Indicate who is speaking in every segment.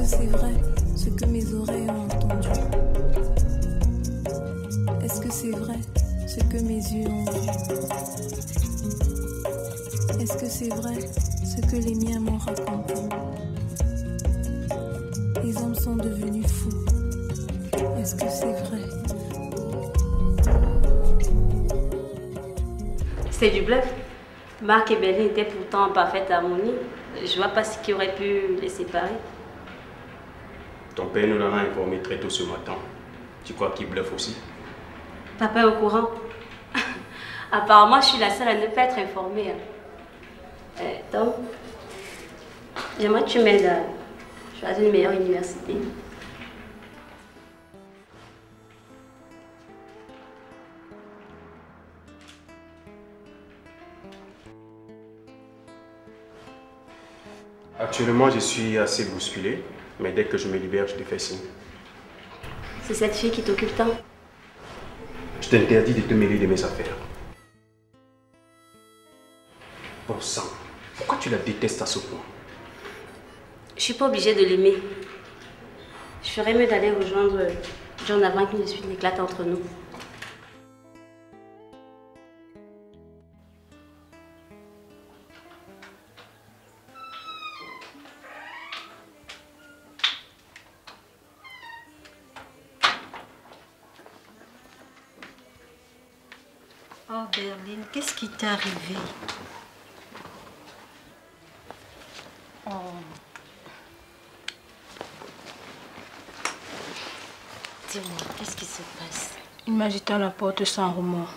Speaker 1: c'est vrai ce que mes oreilles ont entendu? Est-ce que c'est vrai ce que mes yeux ont vu? Est-ce que c'est vrai ce que les miens m'ont raconté? Les hommes sont devenus fous. Est-ce que c'est vrai?
Speaker 2: C'est du bluff. Marc et Berlin étaient pourtant en parfaite harmonie. Je vois pas ce qui aurait pu les séparer.
Speaker 3: Ton père nous en a informé très tôt ce matin. Tu crois qu'il bluffe aussi?
Speaker 2: Papa est au courant. Apparemment, je suis la seule à ne pas être informée. Tom, j'aimerais que tu m'aides à choisir une meilleure université.
Speaker 3: Actuellement, je suis assez bousculé, mais dès que je me libère, je te fais signe.
Speaker 2: C'est cette fille qui t'occupe tant?
Speaker 3: Je t'interdis de te mêler de mes affaires. Bon sang, pourquoi tu la détestes à ce point?
Speaker 2: Je suis pas obligée de l'aimer. Je ferais mieux d'aller rejoindre John avant qu'une dispute n'éclate entre nous.
Speaker 4: Oh Berlin, qu'est-ce qui t'est arrivé? Oh. Dis-moi, qu'est-ce qui se passe?
Speaker 1: Il m'a jeté à la porte sans remords.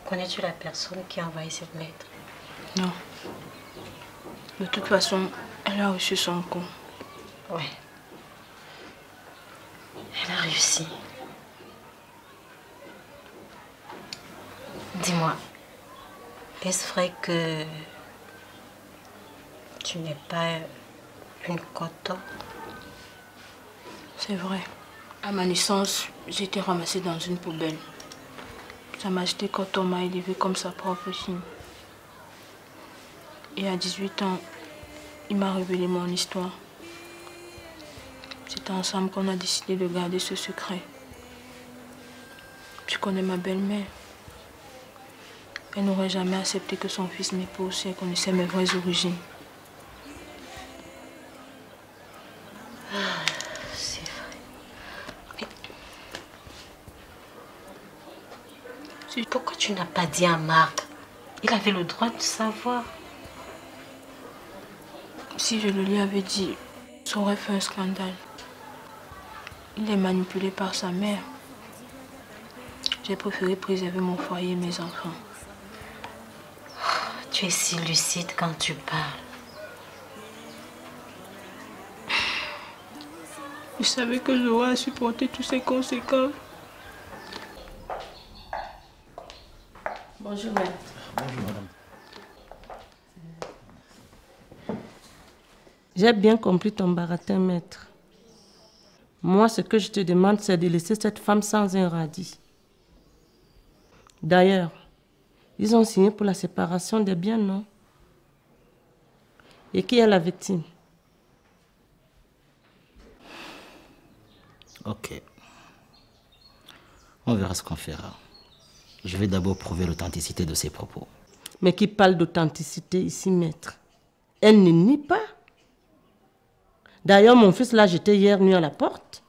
Speaker 4: Connais-tu la personne qui a envoyé cette lettre?
Speaker 1: Non. De toute façon, elle a reçu son coup.
Speaker 4: Ouais. Elle a réussi. Dis-moi, est-ce vrai que tu n'es pas une coton?
Speaker 1: C'est vrai. À ma naissance, j'ai été ramassée dans une poubelle. Sa Majesté Coton m'a élevée comme sa propre fille. Et à 18 ans, il m'a révélé mon histoire. C'est ensemble qu'on a décidé de garder ce secret. Tu connais ma belle-mère. Elle n'aurait jamais accepté que son fils m'épouse si elle connaissait mes vraies origines.
Speaker 4: C'est vrai. Mais pourquoi tu n'as pas dit à Marc? Il avait le droit de savoir.
Speaker 1: Si je le lui avais dit, ça aurait fait un scandale. Il est manipulé par sa mère. J'ai préféré préserver mon foyer et mes enfants.
Speaker 4: Tu es si lucide quand tu parles.
Speaker 1: Je savais que j'aurais à supporter toutes ces conséquences.
Speaker 2: Bonjour, maître.
Speaker 5: Bonjour, madame.
Speaker 6: J'ai bien compris ton baratin, maître. Moi, ce que je te demande, c'est de laisser cette femme sans un radis. D'ailleurs, ils ont signé pour la séparation des biens, non? Et qui est la victime?
Speaker 5: Ok. On verra ce qu'on fera. Je vais d'abord prouver l'authenticité de ses propos.
Speaker 6: Mais qui parle d'authenticité ici, maître? Elle ne nie pas. D'ailleurs, mon fils l'a jeté hier nuit à la porte.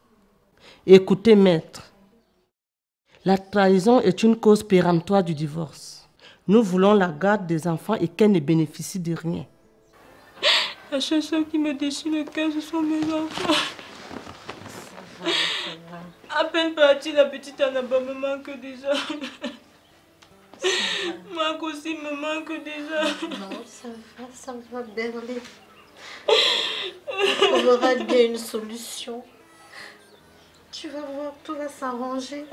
Speaker 6: Écoutez, maître. La trahison est une cause péremptoire du divorce. Nous voulons la garde des enfants et qu'elle ne bénéficie de rien.
Speaker 1: La seule chose qui me déchire le cœur, ce sont mes enfants.
Speaker 4: Ça va.
Speaker 1: À peine partie, la petite Annaba me manque déjà. Marc aussi me manque déjà.
Speaker 4: Non, ça va, Berlin. On aura bien une solution. Tu vas voir, tout va s'arranger.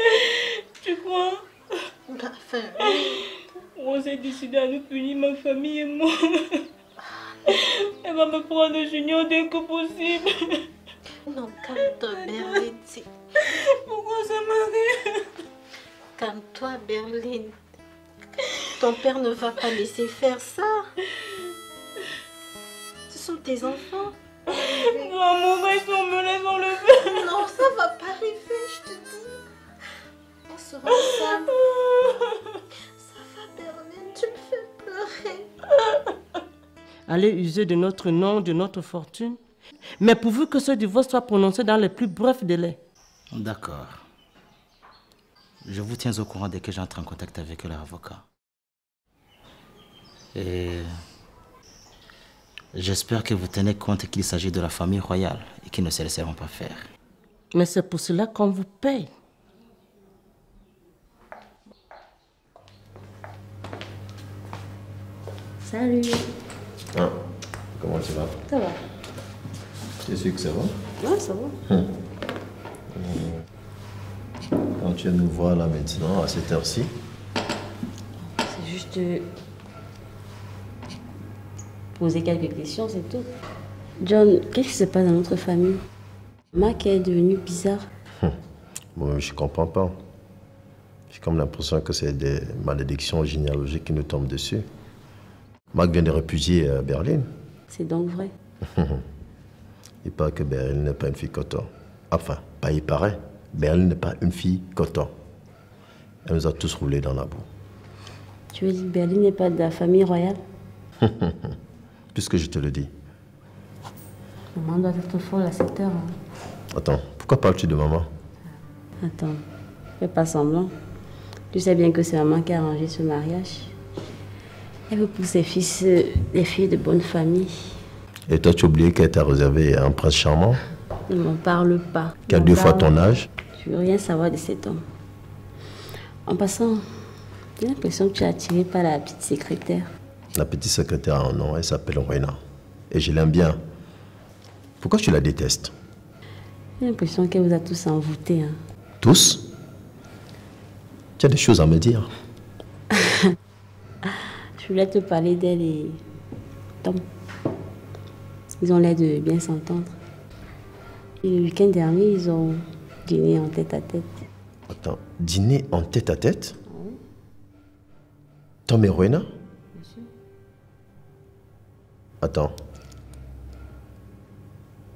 Speaker 1: Tu crois?
Speaker 4: Enfin,
Speaker 1: On s'est décidé à nous punir, ma famille et moi. Elle va me prendre Junior dès que possible.
Speaker 4: non, calme-toi, Berlin.
Speaker 1: Pourquoi ça m'arrive?
Speaker 4: Calme-toi, Berlin. Ton père ne va pas laisser faire ça.
Speaker 2: sont tes enfants.
Speaker 1: Maman, ils sont me laisse enlever.
Speaker 2: Non, ça va pas arriver, je te dis. On sera ensemble. Ça va, Berlin, tu me fais pleurer.
Speaker 6: Allez user de notre nom, de notre fortune. Mais pourvu que ce divorce soit prononcé dans les plus brefs délais.
Speaker 5: D'accord. Je vous tiens au courant dès que j'entre en contact avec leur avocat. Et j'espère que vous tenez compte qu'il s'agit de la famille royale et qu'ils ne se laisseront pas faire.
Speaker 6: Mais c'est pour cela qu'on vous paye.
Speaker 2: Salut.
Speaker 7: Ah, comment tu vas?
Speaker 2: Ça va?
Speaker 7: Tu es sûr que ça va?
Speaker 2: Ouais, ça va.
Speaker 7: Quand tu nous voir là maintenant, à cette heure-ci?
Speaker 2: C'est juste poser quelques questions, c'est tout. John, qu'est-ce qui se passe dans notre famille? Mac est devenue bizarre.
Speaker 7: Moi, je comprends pas. J'ai comme l'impression que c'est des malédictions généalogiques qui nous tombent dessus. Mac vient de répudier Berlin.
Speaker 2: C'est donc vrai.
Speaker 7: Il paraît que Berlin n'est pas une fille coton. Enfin, pas il paraît. Berlin n'est pas une fille coton. Elle nous a tous roulés dans la boue.
Speaker 2: Tu veux dire que Berlin n'est pas de la famille royale?
Speaker 7: Puisque je te le dis.
Speaker 2: Maman doit être folle à cette heure. Hein.
Speaker 7: Attends, pourquoi parles-tu de maman?
Speaker 2: Attends, fais pas semblant. Tu sais bien que c'est maman qui a arrangé ce mariage. Elle veut pour ses fils des filles de bonne famille.
Speaker 7: Et toi, tu as oublié qu'elle t'a réservé un prince charmant?
Speaker 2: Ne m'en parle pas.
Speaker 7: Qui a 2 fois ton âge?
Speaker 2: Je veux rien savoir de cet homme. En passant, j'ai l'impression que tu es attiré par la petite secrétaire.
Speaker 7: La petite secrétaire a un nom, elle s'appelle Rena. Et je l'aime bien. Pourquoi tu la détestes?
Speaker 2: J'ai l'impression qu'elle vous a tous envoûtés. Hein.
Speaker 7: Tous? Tu as des choses à me dire?
Speaker 2: Je voulais te parler d'elle et Tom. Ils ont l'air de bien s'entendre. Et le week-end dernier, ils ont dîné en tête-à-tête.
Speaker 7: Attends, dîner en tête-à-tête? Oui. Tom et Rowena?
Speaker 2: Bien sûr.
Speaker 7: Attends.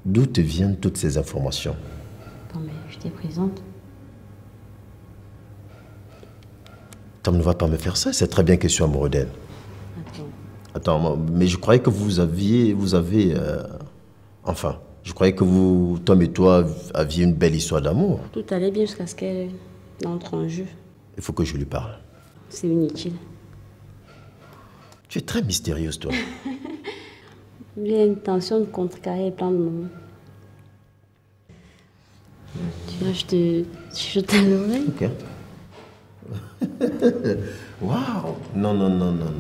Speaker 7: D'où te viennent toutes ces informations?
Speaker 2: Attends, mais je te présente.
Speaker 7: Tom ne va pas me faire ça, c'est très bien que je suis amoureux d'elle. Attends, mais je croyais que enfin, je croyais que vous, Tom et toi, aviez une belle histoire d'amour.
Speaker 2: Tout allait bien jusqu'à ce qu'elle entre en jeu.
Speaker 7: Il faut que je lui parle.
Speaker 2: C'est inutile.
Speaker 7: Tu es très mystérieuse, toi.
Speaker 2: J'ai l'intention de contrecarrer plein de moments. Tu vois, je t'aimerais.
Speaker 7: Ok. Waouh! Non.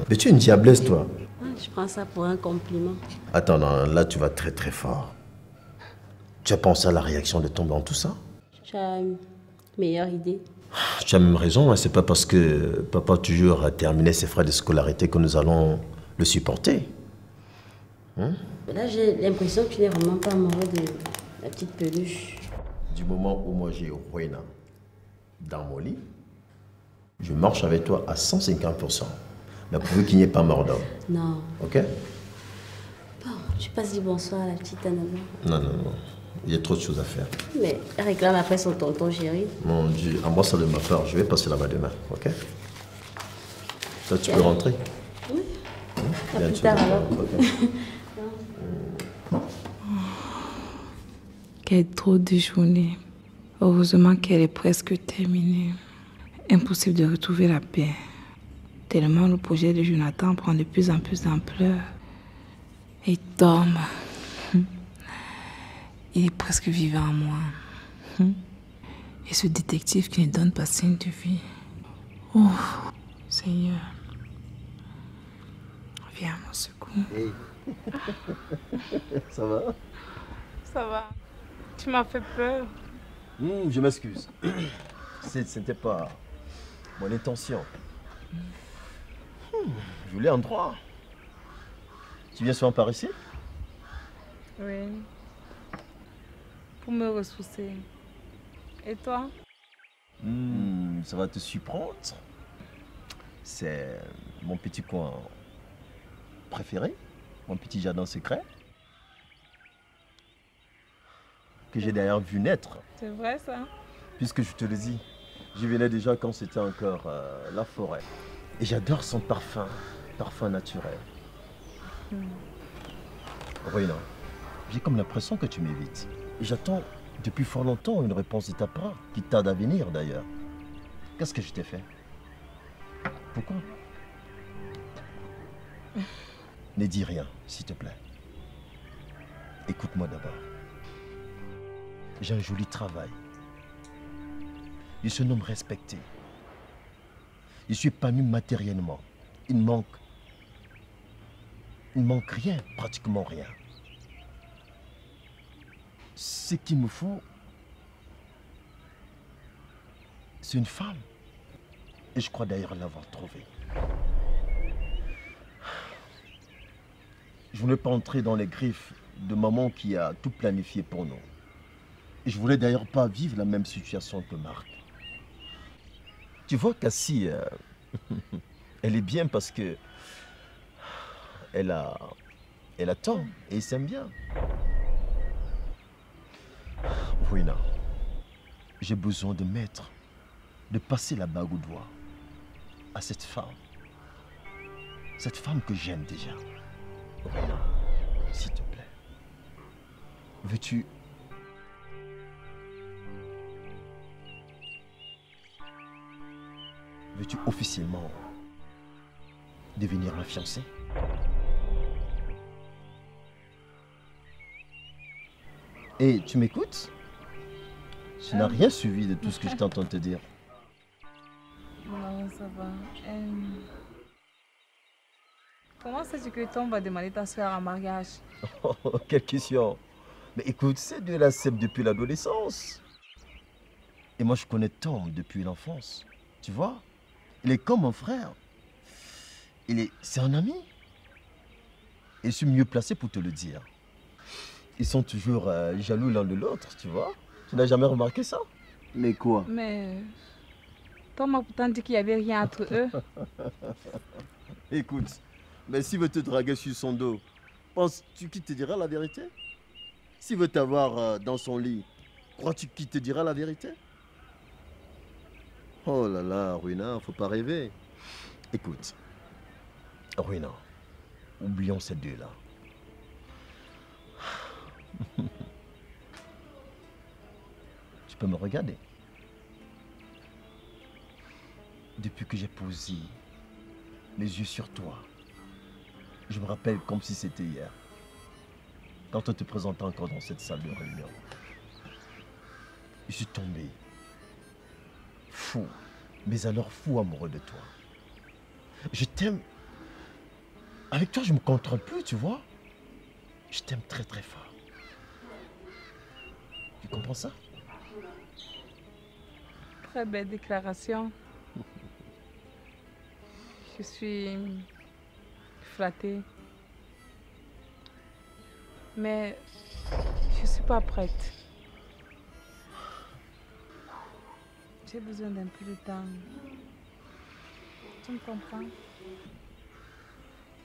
Speaker 7: Mais tu es une diablesse, toi.
Speaker 2: Je prends ça pour un compliment.
Speaker 7: Attends, non, là tu vas très très fort. Tu as pensé à la réaction de Tom dans tout ça?
Speaker 2: Tu as une meilleure idée?
Speaker 7: Tu as même raison, hein. C'est pas parce que papa toujours a terminé ses frais de scolarité que nous allons le supporter. Hein?
Speaker 2: Là, j'ai l'impression que tu n'es vraiment pas amoureux de la petite peluche.
Speaker 7: Du moment où moi j'ai Rowena dans mon lit, je marche avec toi à 150%. Mais pourvu qu'il n'y ait pas mort d'homme.
Speaker 2: Non.
Speaker 7: Ok?
Speaker 2: Bon, tu passes du bonsoir à la petite Annabelle.
Speaker 7: Non. Il y a trop de choses à faire.
Speaker 2: Mais elle réclame après son tonton chéri.
Speaker 7: Mon Dieu, embrasse ça de ma part. Je vais passer là-bas demain. Ok? Toi, tu peux rentrer?
Speaker 2: Oui. À
Speaker 7: Bien
Speaker 2: plus tard alors.
Speaker 7: Okay.
Speaker 1: Quelle drôle de journée. Heureusement qu'elle est presque terminée. Impossible de retrouver la paix. Tellement le projet de Jonathan prend de plus en plus d'ampleur. Et Tom, il est presque vivant en moi. Et ce détective qui ne donne pas signe de vie. Oh, Seigneur. Viens à mon secours.
Speaker 7: Hey. Ça va?
Speaker 1: Ça va. Tu m'as fait peur.
Speaker 7: Je m'excuse. C'était pas mon intention. Je voulais un droit. Tu viens souvent par ici?
Speaker 1: Oui. Pour me ressourcer. Et toi?
Speaker 7: Ça va te surprendre. C'est mon petit coin préféré, mon petit jardin secret. que j'ai d'ailleurs vu naître.
Speaker 1: C'est vrai ça?
Speaker 7: Puisque je te le dis, j'y venais déjà quand c'était encore la forêt. Et j'adore son parfum naturel. Ruina, j'ai comme l'impression que tu m'évites. Et j'attends depuis fort longtemps une réponse de ta part, qui tarde à venir d'ailleurs. Qu'est-ce que je t'ai fait? Pourquoi? Ne dis rien, s'il te plaît. Écoute-moi d'abord. J'ai un joli travail. Je suis un homme respecté. Je suis épanoui matériellement. Il ne manque rien, pratiquement rien. Ce qu'il me faut, c'est une femme. Et je crois d'ailleurs l'avoir trouvée. Je ne voulais pas entrer dans les griffes de maman qui a tout planifié pour nous. Et je voulais d'ailleurs pas vivre la même situation que Marc. Tu vois Cassie, elle est bien parce que elle a tort et il s'aime bien. Ruina, j'ai besoin de passer la bague au doigt à cette femme que j'aime déjà. Ruina, s'il te plaît, veux-tu officiellement devenir ma fiancée? Et tu m'écoutes? Tu n'as rien suivi de tout ce que je t'entends te dire.
Speaker 1: Non, ça va. Comment sais-tu que Tom va demander ta soeur en mariage?
Speaker 7: Oh, quelle question! Mais écoute, ces deux-là s'aiment depuis l'adolescence. Et moi, je connais Tom depuis l'enfance. Tu vois? Il est comme mon frère. C'est un ami. Et je suis mieux placé pour te le dire. Ils sont toujours jaloux l'un de l'autre, tu vois? Tu n'as jamais remarqué ça? Mais quoi?
Speaker 1: Mais Tom m'a pourtant dit qu'il n'y avait rien entre eux.
Speaker 7: Écoute, mais s'il veut te draguer sur son dos, penses-tu qu'il te dira la vérité? S'il veut t'avoir dans son lit, crois-tu qu'il te dira la vérité? Oh là là, Ruina, faut pas rêver. Écoute, Ruina, oublions ces deux-là. Tu peux me regarder. Depuis que j'ai posé les yeux sur toi, je me rappelle comme si c'était hier. Quand on te présentait encore dans cette salle de réunion. Je suis tombé fou, mais alors fou amoureux de toi. Je t'aime. Avec toi, je me contrôle plus, tu vois. Je t'aime très très fort. Tu comprends ça?
Speaker 1: Très belle déclaration. Je suis flattée. Mais je ne suis pas prête. J'ai besoin d'un peu de temps. Tu me comprends?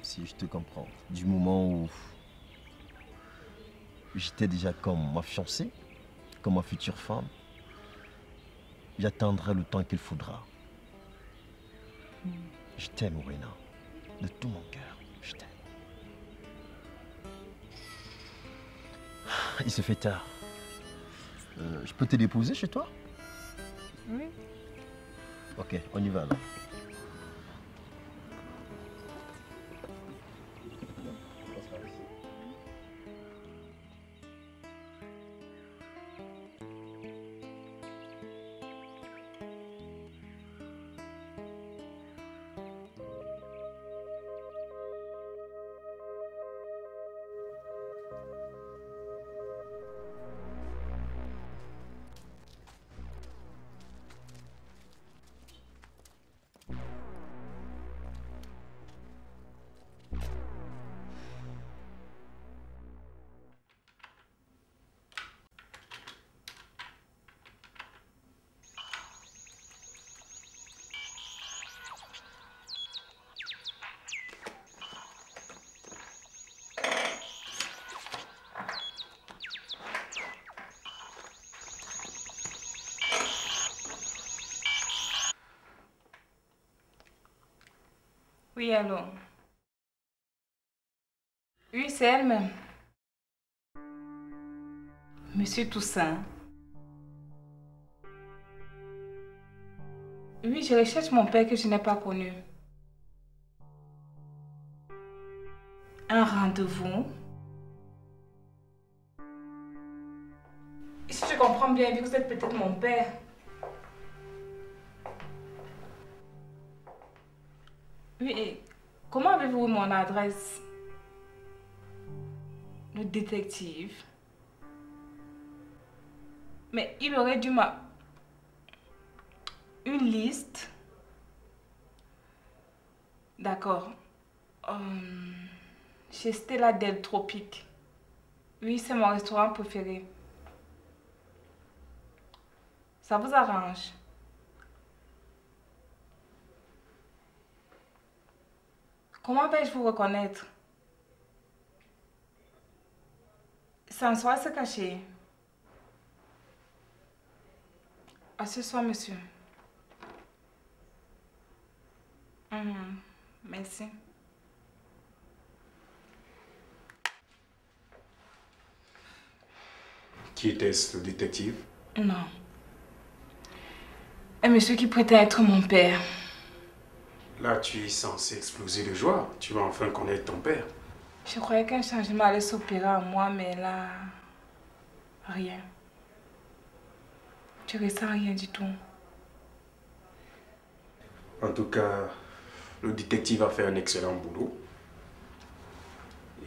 Speaker 7: Si, je te comprends. Du moment où j'étais déjà comme ma fiancée, comme ma future femme, j'attendrai le temps qu'il faudra. Je t'aime, Ruina. De tout mon cœur, je t'aime. Il se fait tard. Je peux te déposer chez toi?
Speaker 1: Oui.
Speaker 7: Ok, on y va alors.
Speaker 1: Oui, allô. Oui, c'est elle-même. Monsieur Toussaint. Oui, je recherche mon père que je n'ai pas connu. Un rendez-vous. Si je comprends bien, vous êtes peut-être mon père. Oui, et comment avez-vous eu mon adresse? Le détective. Mais il aurait dû m'a... Une liste. D'accord. Chez Stella del Tropique. Oui, c'est mon restaurant préféré. Ça vous arrange? Comment vais-je vous reconnaître? Sans soi se cacher. À ce soir, monsieur. Merci.
Speaker 3: Qui était-ce, le détective?
Speaker 1: Non. Un monsieur qui prétend être mon père.
Speaker 3: Là, tu es censé exploser de joie. Tu vas enfin connaître ton père.
Speaker 1: Je croyais qu'un changement allait s'opérer en moi, mais là... Rien. Je ressens rien du tout.
Speaker 3: En tout cas, le détective a fait un excellent boulot.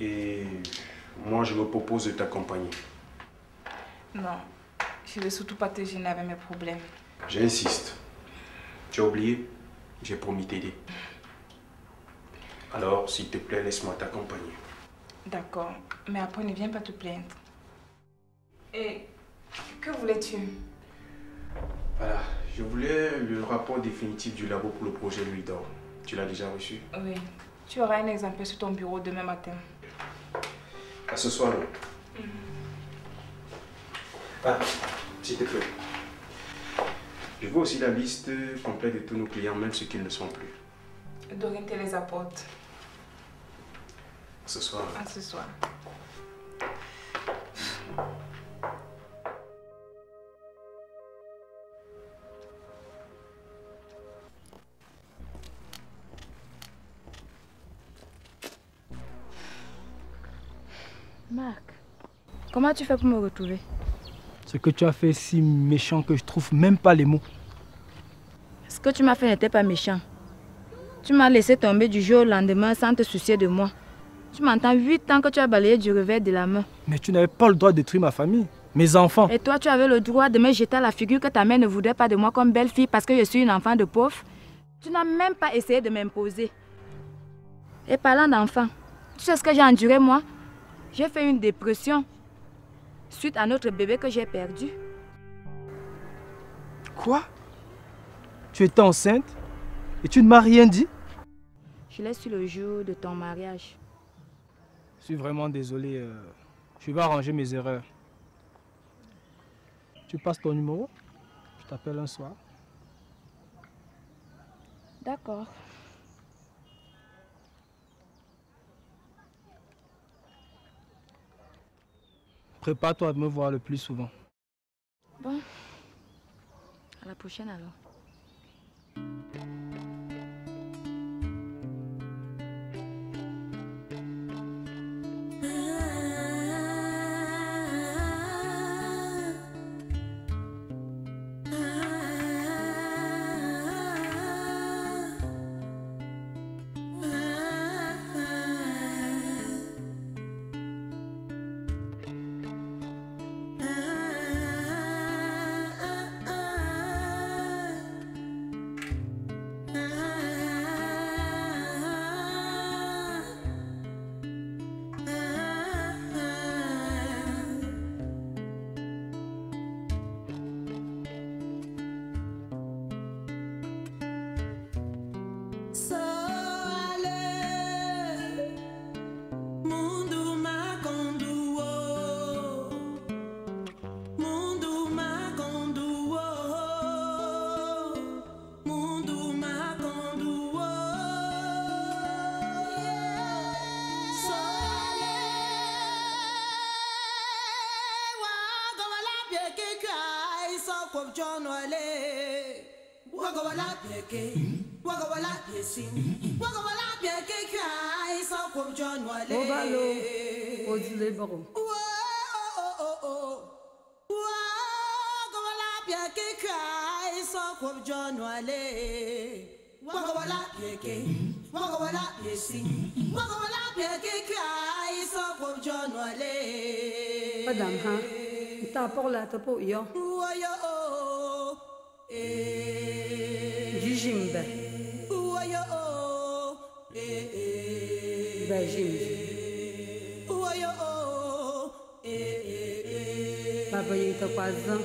Speaker 3: Et moi, je me propose de t'accompagner.
Speaker 1: Non, je ne vais surtout pas te gêner avec mes problèmes.
Speaker 3: J'insiste. Tu as oublié? J'ai promis t'aider. Alors, s'il te plaît, laisse-moi t'accompagner.
Speaker 1: D'accord, mais après ne viens pas te plaindre. Et que voulais-tu?
Speaker 3: Voilà, je voulais le rapport définitif du labo pour le projet Louis d'Or. Tu l'as déjà reçu?
Speaker 1: Oui, tu auras un exemplaire sur ton bureau demain matin.
Speaker 3: À ce soir, non? Ah, s'il te plaît. Je veux aussi la liste complète de tous nos clients, même ceux qui ne le sont plus.
Speaker 1: Dorine te les apporte.
Speaker 3: À ce soir.
Speaker 1: À ce soir.
Speaker 8: Marc, comment tu fais pour me retrouver?
Speaker 9: Ce que tu as fait est si méchant que je trouve même pas les mots.
Speaker 8: Ce que tu m'as fait n'était pas méchant. Tu m'as laissé tomber du jour au lendemain sans te soucier de moi. Tu m'entends 8 ans que tu as balayé du revers de la main.
Speaker 9: Mais tu n'avais pas le droit de détruire ma famille, mes enfants.
Speaker 8: Et toi, tu avais le droit de me jeter à la figure que ta mère ne voudrait pas de moi comme belle-fille parce que je suis une enfant de pauvre. Tu n'as même pas essayé de m'imposer. Et parlant d'enfant, tu sais ce que j'ai enduré moi? J'ai fait une dépression suite à notre bébé que j'ai perdu.
Speaker 9: Quoi? Tu étais enceinte et tu ne m'as rien dit?
Speaker 8: Je l'ai su le jour de ton mariage.
Speaker 9: Je suis vraiment désolé. Je vais arranger mes erreurs. Tu passes ton numéro? Je t'appelle un soir.
Speaker 8: D'accord.
Speaker 9: Prépare-toi à me voir le plus souvent.
Speaker 8: Bon. À la prochaine alors.
Speaker 10: Madame, hein? T'as pas la tapo yo. Du jimbe. Ben jimbe. Papa il t'a pas zan.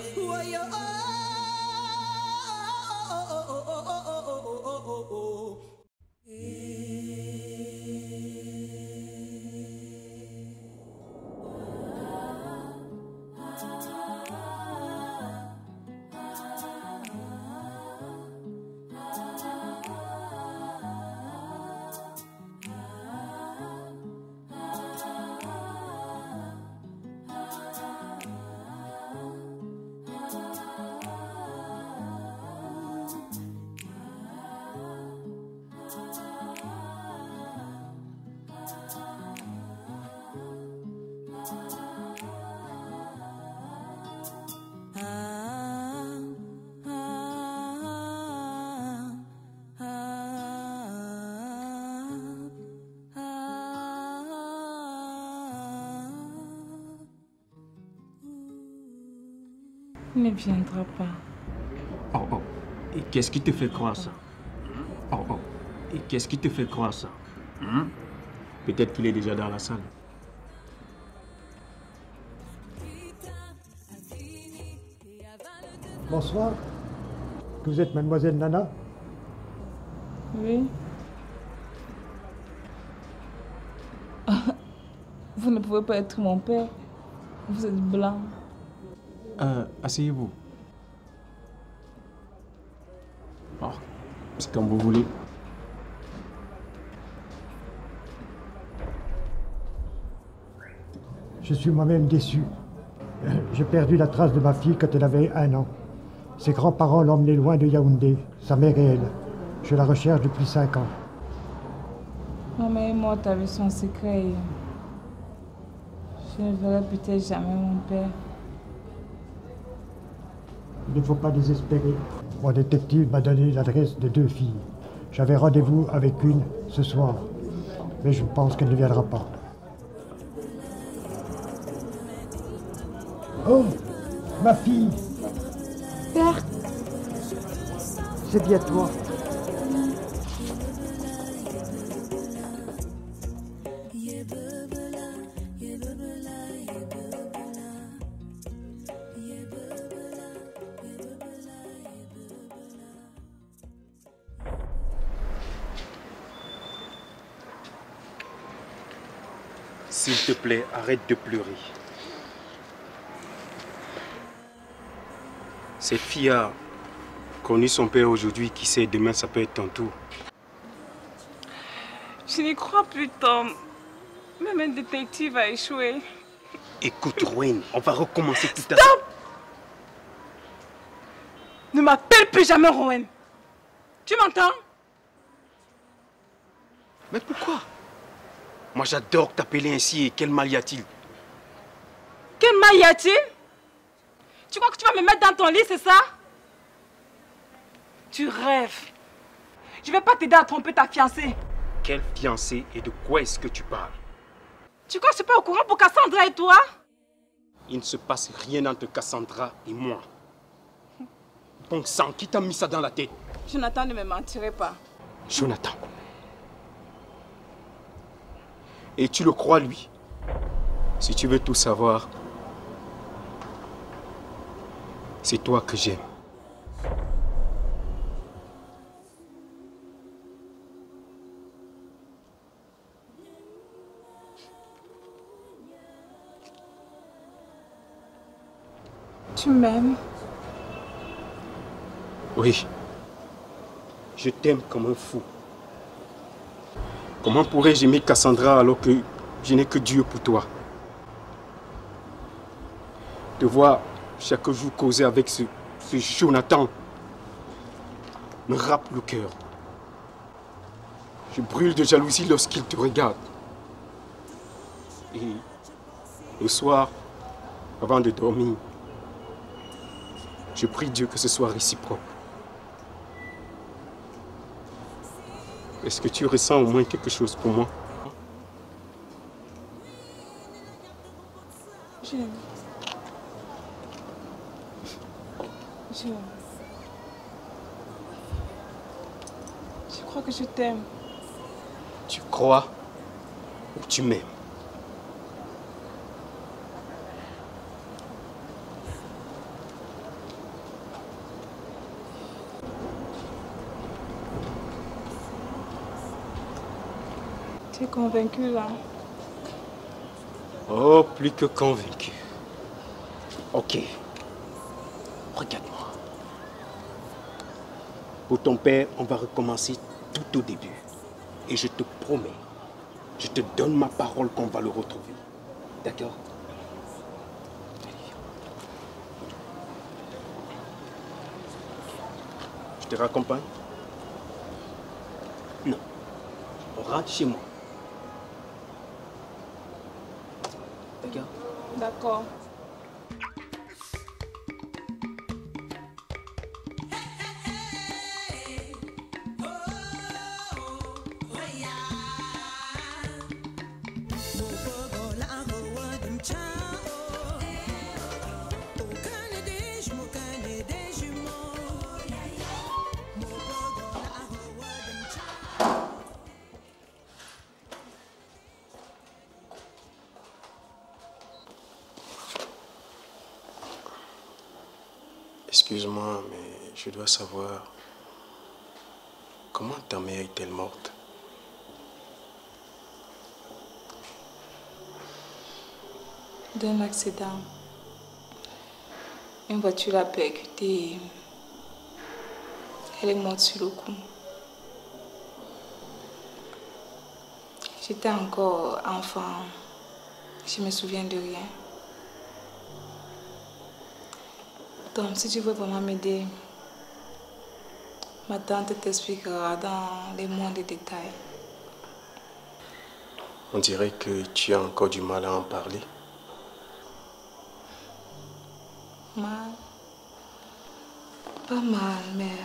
Speaker 1: Il ne viendra pas.
Speaker 3: Oh, oh. Et qu'est-ce qui te fait croire ça? Oh, oh. Et qu'est-ce qui te fait croire ça? Peut-être qu'il est déjà dans la salle.
Speaker 11: Bonsoir. Que vous êtes mademoiselle Nana?
Speaker 1: Oui. Vous ne pouvez pas être mon père. Vous êtes blanc.
Speaker 3: Asseyez-vous. Oh, c'est comme vous voulez.
Speaker 11: Je suis moi-même déçu. J'ai perdu la trace de ma fille quand elle avait 1 an. Ses grands-parents l'ont emmenée loin de Yaoundé, sa mère et elle. Je la recherche depuis 5 ans.
Speaker 1: Maman et moi, t'avais son secret. Je ne verrai peut-être jamais mon père.
Speaker 11: Il ne faut pas désespérer. Mon détective m'a donné l'adresse de 2 filles. J'avais rendez-vous avec une ce soir, mais je pense qu'elle ne viendra pas. Oh, ma fille!
Speaker 1: Père!
Speaker 11: C'est bien toi.
Speaker 3: S'il te plaît, arrête de pleurer. Cette fille a connu son père aujourd'hui, qui sait, demain ça peut être ton tour.
Speaker 1: Je n'y crois plus, Tom. Même un détective a échoué.
Speaker 3: Écoute, Rowan, on va recommencer tout à l'heure.
Speaker 1: Stop! Ne m'appelle plus jamais Rowan. Tu m'entends?
Speaker 3: Mais pourquoi? Moi j'adore t'appeler ainsi, et quel mal y a-t-il?
Speaker 1: Quel mal y a-t-il? Tu crois que tu vas me mettre dans ton lit, c'est ça? Tu rêves. Je vais pas t'aider à tromper ta fiancée.
Speaker 3: Quelle fiancée et de quoi est-ce que tu parles?
Speaker 1: Tu crois que je suis pas au courant pour Cassandra et toi?
Speaker 3: Il ne se passe rien entre Cassandra et moi. Donc sang, qui t'a mis ça dans la tête?
Speaker 1: Jonathan, ne me mentirait pas.
Speaker 3: Jonathan. Et tu le crois, lui? Si tu veux tout savoir, c'est toi que j'aime.
Speaker 1: Tu m'aimes?
Speaker 3: Oui. Je t'aime comme un fou. Comment pourrais-je aimer Cassandra alors que je n'ai que Dieu pour toi? Te voir chaque jour causer avec ce Jonathan. me râpe le cœur. Je brûle de jalousie lorsqu'il te regarde. Et le soir, avant de dormir, je prie Dieu que ce soit réciproque. Est-ce que tu ressens au moins quelque chose pour moi?
Speaker 1: J'aime. Je crois que je t'aime.
Speaker 3: Tu crois ou tu m'aimes?
Speaker 1: Tu es convaincu là?
Speaker 3: Oh, plus que convaincu. Ok. Regarde-moi. Pour ton père, on va recommencer tout au début. Et je te promets, je te donne ma parole qu'on va le retrouver. D'accord? Je te raccompagne? Non. On rentre chez moi. D'accord?
Speaker 1: D'accord.
Speaker 3: Excuse-moi, mais je dois savoir comment ta mère est-elle morte?
Speaker 1: D'un accident. Une voiture l'a percutée et elle est morte sur le coup. J'étais encore enfant. Je me souviens de rien. Donc, si tu veux vraiment m'aider, ma tante t'expliquera dans les moindres détails.
Speaker 3: On dirait que tu as encore du mal à en parler.
Speaker 1: Mal? Pas mal, mais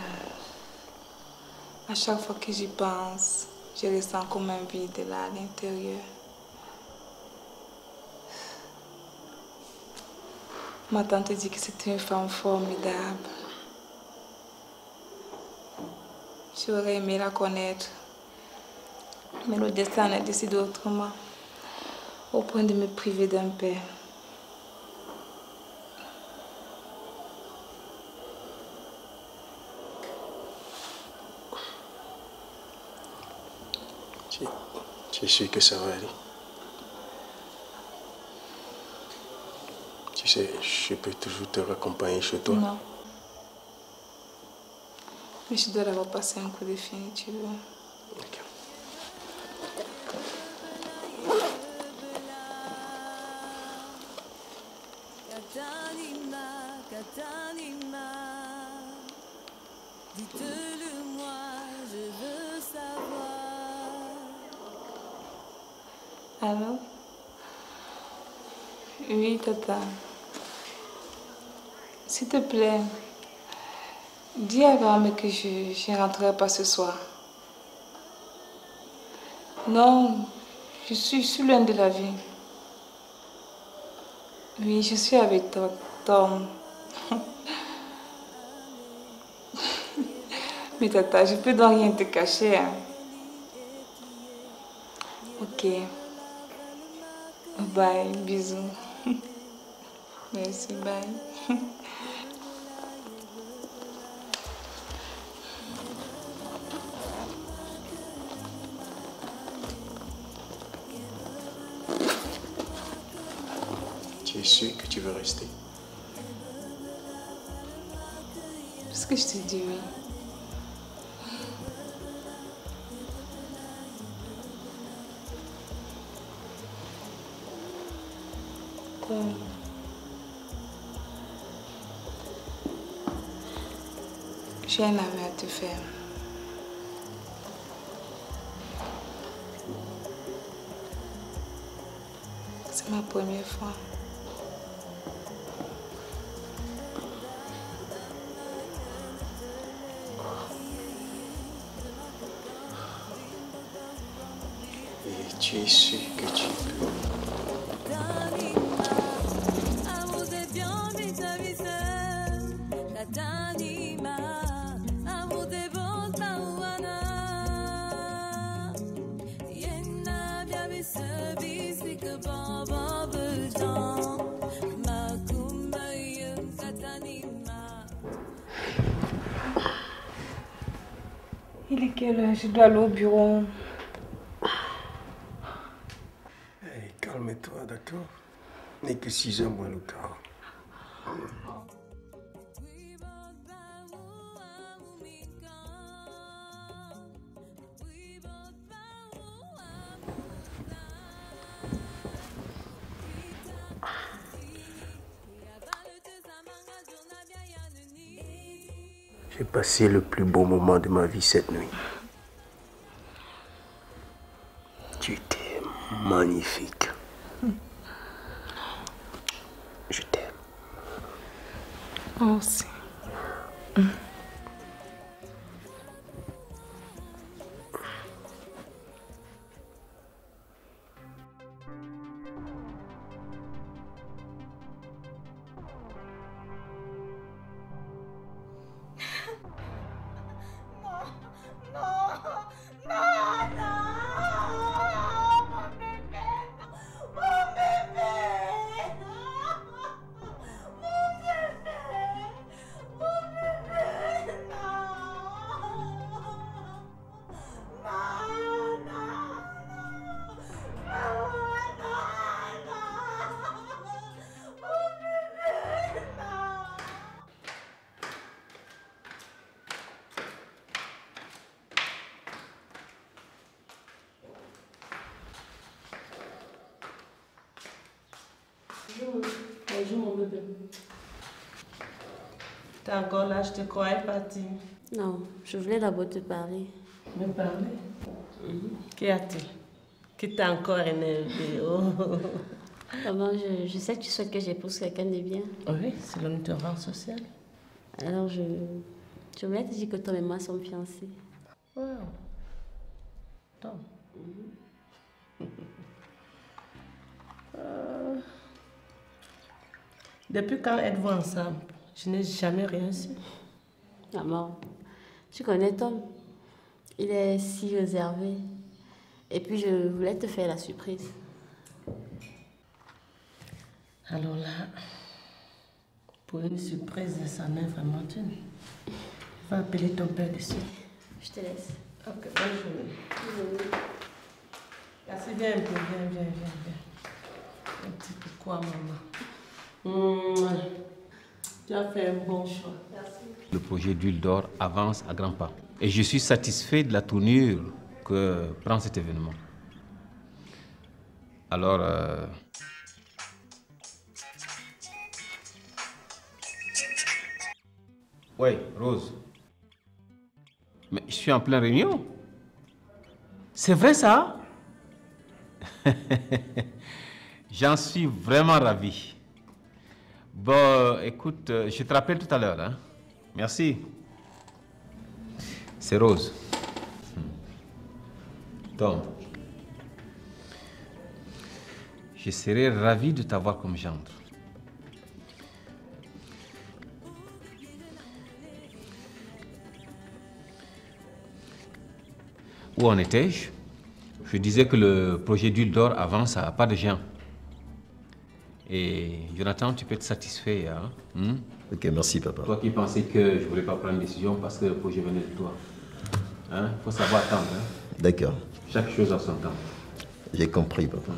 Speaker 1: à chaque fois que j'y pense, je ressens comme un vide là à l'intérieur. Ma tante dit que c'était une femme formidable. J'aurais aimé la connaître. Mais le destin a décidé autrement, au point de me priver d'un père.
Speaker 3: Tu es sûr que ça va aller? Tu sais, je peux toujours te raccompagner chez toi.
Speaker 1: Non. Mais je dois d'abord passer un coup de fil, tu veux.
Speaker 3: Ok.
Speaker 12: Dites-le-moi, je veux savoir.
Speaker 1: Allô? Oui, tata. S'il te plaît, dis à Graham que je ne rentrerai pas ce soir. Non, je suis loin de la vie. Oui, je suis avec toi, Tom. Mais tata, je peux donc rien te cacher. Hein? Ok. Bye, bisous. Merci, bye.
Speaker 3: Tu es sûr que tu veux rester?
Speaker 1: Parce que je te dis oui. J'ai un aveu à te faire. C'est ma première fois.
Speaker 3: Et tu es sûr que tu peux.
Speaker 1: Il est quelle heure? Je dois aller au bureau.
Speaker 3: Hey, calme-toi, d'accord? N'est que 6 heures moins le quart. J'ai passé le plus beau moment de ma vie cette nuit. Tu étais magnifique. Je t'aime.
Speaker 1: Moi aussi.
Speaker 6: Bonjour mon bébé. T'es encore là, je te croyais partie.
Speaker 2: Non, je voulais d'abord te parler.
Speaker 6: Me parler? Qu'y a-t-il? Qui t'a encore énervé? Oh.
Speaker 2: Maman, je sais que tu souhaites que j'épouse quelqu'un de bien.
Speaker 6: Oui, selon notre rang social.
Speaker 2: Alors je voulais te dire que toi et moi sommes fiancés.
Speaker 6: Wow. Tom. Depuis quand êtes-vous ensemble? Je n'ai jamais rien su.
Speaker 2: Maman, tu connais Tom. Il est si réservé. Et puis je voulais te faire la surprise.
Speaker 6: Alors là, pour une surprise, ça n'est vraiment une. Va appeler ton père de suite.
Speaker 2: Je te laisse.
Speaker 6: Ok, bonne journée. Merci, viens un peu, viens. Un petit peu quoi, maman? Tu as fait un bon choix. Merci.
Speaker 13: Le projet d'huile d'or avance à grands pas. Et je suis satisfait de la tournure que prend cet événement. Alors, ouais, Rose. Mais je suis en pleine réunion. C'est vrai ça? J'en suis vraiment ravi. Bon, écoute, je te rappelle tout à l'heure. Hein? Merci. C'est Rose. Tom, je serais ravi de t'avoir comme gendre. Où en étais-je? Je disais que le projet d'huile d'or avance à pas de géant. Et Jonathan, tu peux être satisfait. Hein?
Speaker 7: Ok, merci papa.
Speaker 13: Toi qui pensais que je ne voulais pas prendre une décision parce que le projet venait de toi. Il faut savoir attendre. Hein?
Speaker 7: D'accord.
Speaker 13: Chaque chose a son temps.
Speaker 7: J'ai compris papa.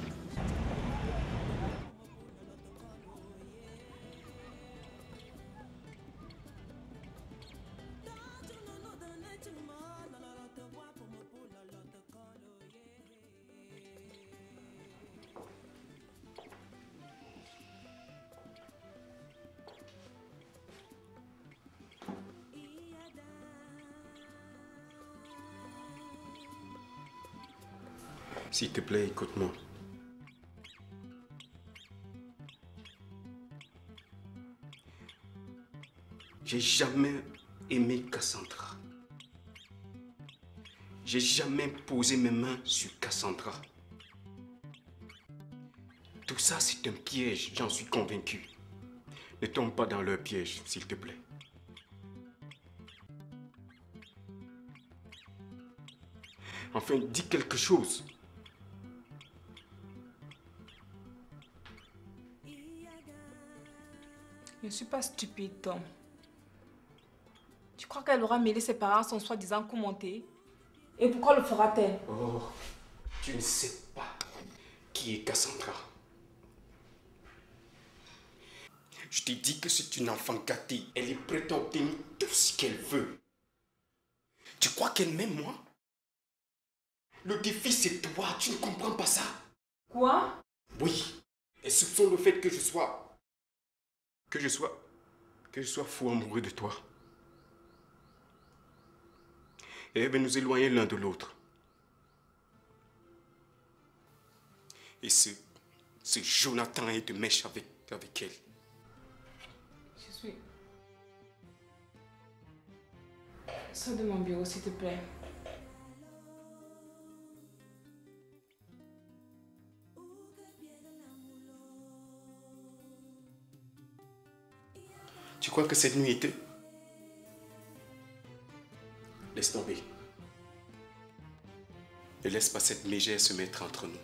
Speaker 3: S'il te plaît, écoute-moi. J'ai jamais aimé Cassandra. J'ai jamais posé mes mains sur Cassandra. Tout ça, c'est un piège, j'en suis convaincu. Ne tombe pas dans leur piège, s'il te plaît. Enfin, dis quelque chose.
Speaker 1: Je ne suis pas stupide, Tom. Tu crois qu'elle aura mêlé ses parents à son soi-disant commenté? Et pourquoi le fera-t-elle?
Speaker 3: Oh, tu ne sais pas qui est Cassandra. Je t'ai dit que c'est une enfant gâtée. Elle est prête à obtenir tout ce qu'elle veut. Tu crois qu'elle m'aime, moi? Le défi, c'est toi. Tu ne comprends pas ça.
Speaker 1: Quoi?
Speaker 3: Oui. Elle soupçonne le fait que je sois fou amoureux de toi. Et elle veut nous éloigner l'un de l'autre. Et ce Jonathan est de mèche avec elle.
Speaker 1: Je suis... Sors de mon bureau, s'il te plaît.
Speaker 3: Tu crois que cette nuit était... Laisse tomber. Ne laisse pas cette mégère se mettre entre nous.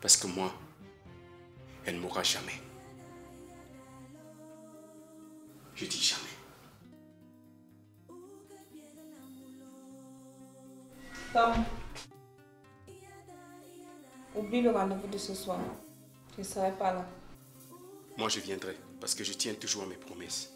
Speaker 3: Parce que moi, elle ne mourra jamais. Je dis jamais.
Speaker 1: Tom, oublie le rendez-vous de ce soir. Je ne serai pas là.
Speaker 3: Moi, je viendrai, parce que je tiens toujours à mes promesses.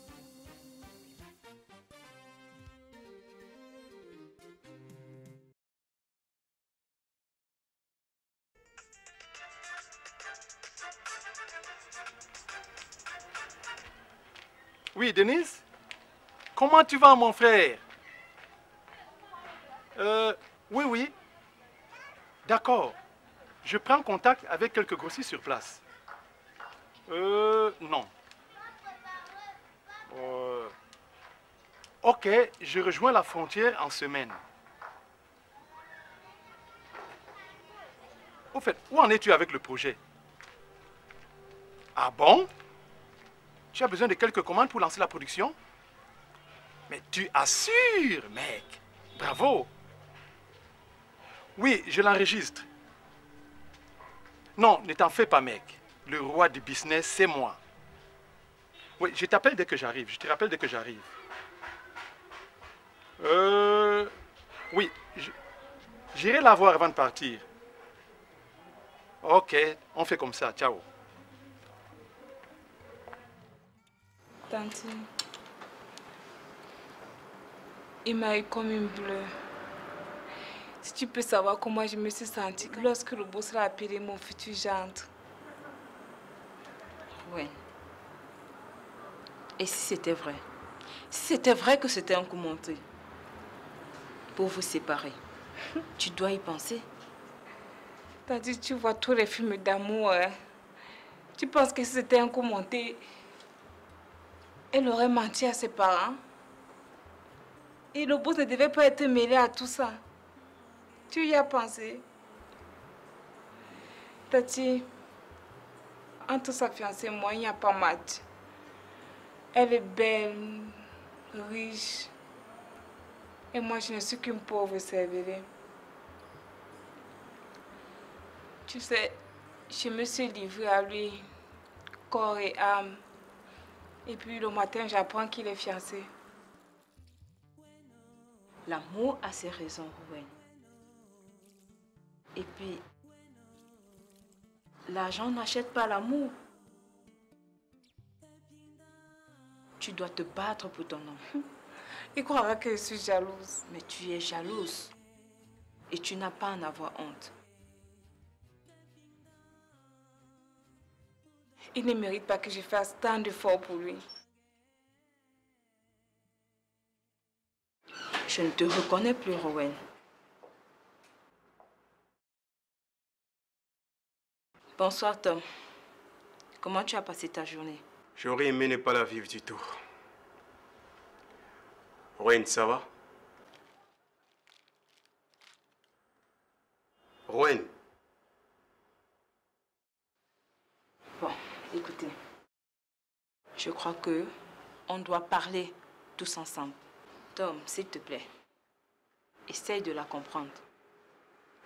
Speaker 14: Oui, Denise? Comment tu vas, mon frère? Oui. D'accord. Je prends contact avec quelques grossistes sur place. Non. Ok, je rejoins la frontière en semaine. Au fait, où en es-tu avec le projet? Ah bon? Tu as besoin de quelques commandes pour lancer la production? Mais tu assures, mec. Bravo. Oui, je l'enregistre. Non, ne t'en fais pas, mec. Le roi du business, c'est moi. Oui, je t'appelle dès que j'arrive. Je te rappelle dès que j'arrive. Oui, j'irai la voir avant de partir. Ok, on fait comme ça. Ciao.
Speaker 1: Tante, il m'a eu comme une bleue. Si tu peux savoir comment je me suis sentie lorsque le boss a appelé mon futur gendre.
Speaker 15: Oui. Et si c'était vrai? Si c'était vrai que c'était un coup monté pour vous séparer, tu dois y penser.
Speaker 1: T'as dit, tu vois tous les films d'amour. Hein? Tu penses que si c'était un coup monté, elle aurait menti à ses parents? Et le boss ne devait pas être mêlé à tout ça. Tu y as pensé? Tati, entre sa fiancée et moi, il n'y a pas match. Elle est belle, riche. Et moi, je ne suis qu'une pauvre serveuse. Tu sais, je me suis livrée à lui, corps et âme. Et puis le matin, j'apprends qu'il est fiancé.
Speaker 15: L'amour a ses raisons, Rowen. Et puis, l'argent n'achète pas l'amour. Tu dois te battre pour ton homme.
Speaker 1: Il croira que je suis jalouse.
Speaker 15: Mais tu es jalouse. Et tu n'as pas à en avoir honte.
Speaker 1: Il ne mérite pas que je fasse tant d'efforts pour lui.
Speaker 15: Je ne te reconnais plus, Rowen. Bonsoir, Tom. Comment tu as passé ta journée?
Speaker 3: J'aurais aimé ne pas la vivre du tout. Rowen, ça va? Rowen.
Speaker 15: Bon, écoutez. Je crois que on doit parler tous ensemble. Tom, s'il te plaît, essaye de la comprendre.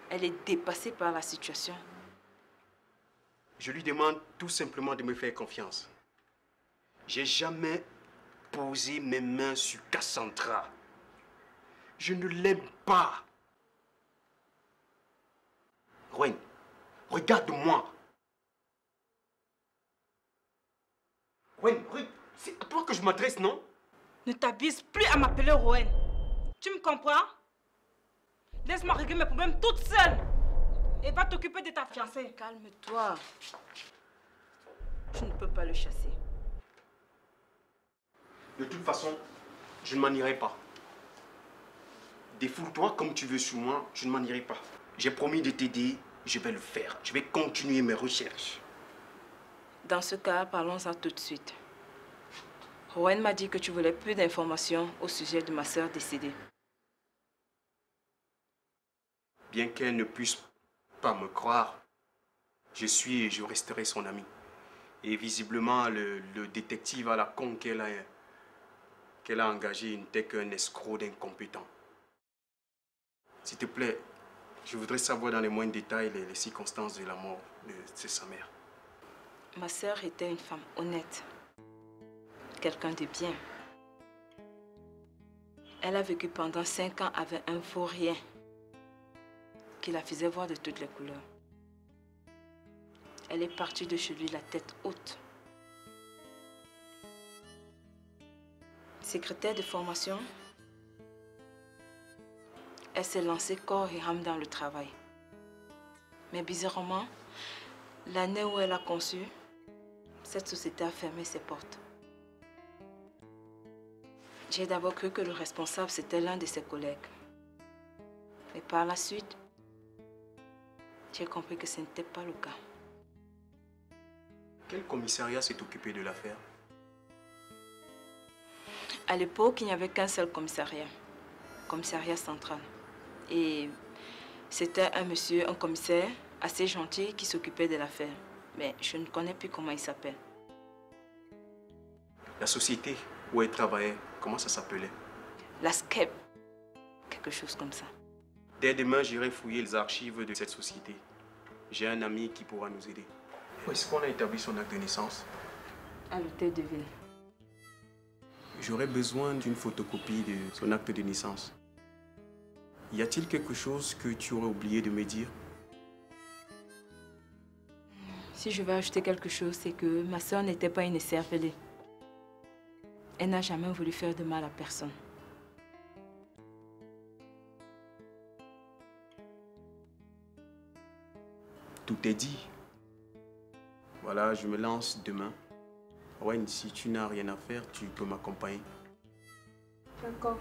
Speaker 15: Elle est dépassée par la situation.
Speaker 3: Je lui demande tout simplement de me faire confiance. J'ai jamais posé mes mains sur Cassandra. Je ne l'aime pas. Rowen, regarde-moi. Rowen, c'est à toi que je m'adresse, non?
Speaker 15: Ne t'abuse plus à m'appeler Rowen. Tu me comprends? Laisse-moi régler mes problèmes toute seule. Et va t'occuper de ta fiancée. Calme-toi. Tu ne peux pas le chasser.
Speaker 3: De toute façon, je ne m'en irai pas. Défoule-toi comme tu veux sur moi, je ne m'en irai pas. J'ai promis de t'aider, je vais le faire. Je vais continuer mes recherches.
Speaker 15: Dans ce cas, parlons-en tout de suite. Rowen m'a dit que tu voulais plus d'informations au sujet de ma sœur décédée.
Speaker 3: Bien qu'elle ne puisse pas me croire, je suis et je resterai son ami. Et visiblement, le détective à la con qu'elle a engagé n'était qu'un escroc d'incompétent. S'il te plaît, je voudrais savoir dans les moindres détails les circonstances de la mort de sa mère.
Speaker 15: Ma sœur était une femme honnête, quelqu'un de bien. Elle a vécu pendant 5 ans avec un vaurien qui la faisait voir de toutes les couleurs. Elle est partie de chez lui la tête haute. Secrétaire de formation, elle s'est lancée corps et âme dans le travail. Mais bizarrement, l'année où elle a conçu, cette société a fermé ses portes. J'ai d'abord cru que le responsable, c'était l'un de ses collègues. Mais par la suite, j'ai compris que ce n'était pas le cas.
Speaker 3: Quel commissariat s'est occupé de l'affaire?
Speaker 15: À l'époque, il n'y avait qu'un seul commissariat central. Et c'était un commissaire assez gentil qui s'occupait de l'affaire. Mais je ne connais plus comment il s'appelle.
Speaker 3: La société où elle travaillait, comment ça s'appelait?
Speaker 15: La SCEP, quelque chose comme ça.
Speaker 3: Dès demain, j'irai fouiller les archives de cette société. J'ai un ami qui pourra nous aider. Où est-ce qu'on a établi son acte de naissance?
Speaker 15: À l'hôtel de ville.
Speaker 3: J'aurais besoin d'une photocopie de son acte de naissance. Y a-t-il quelque chose que tu aurais oublié de me dire?
Speaker 15: Si je vais ajouter quelque chose, c'est que ma soeur n'était pas une écervelée. Elle n'a jamais voulu faire de mal à personne.
Speaker 3: Tout est dit. Voilà, je me lance demain. Rowen, si tu n'as rien à faire, tu peux m'accompagner.
Speaker 15: D'accord.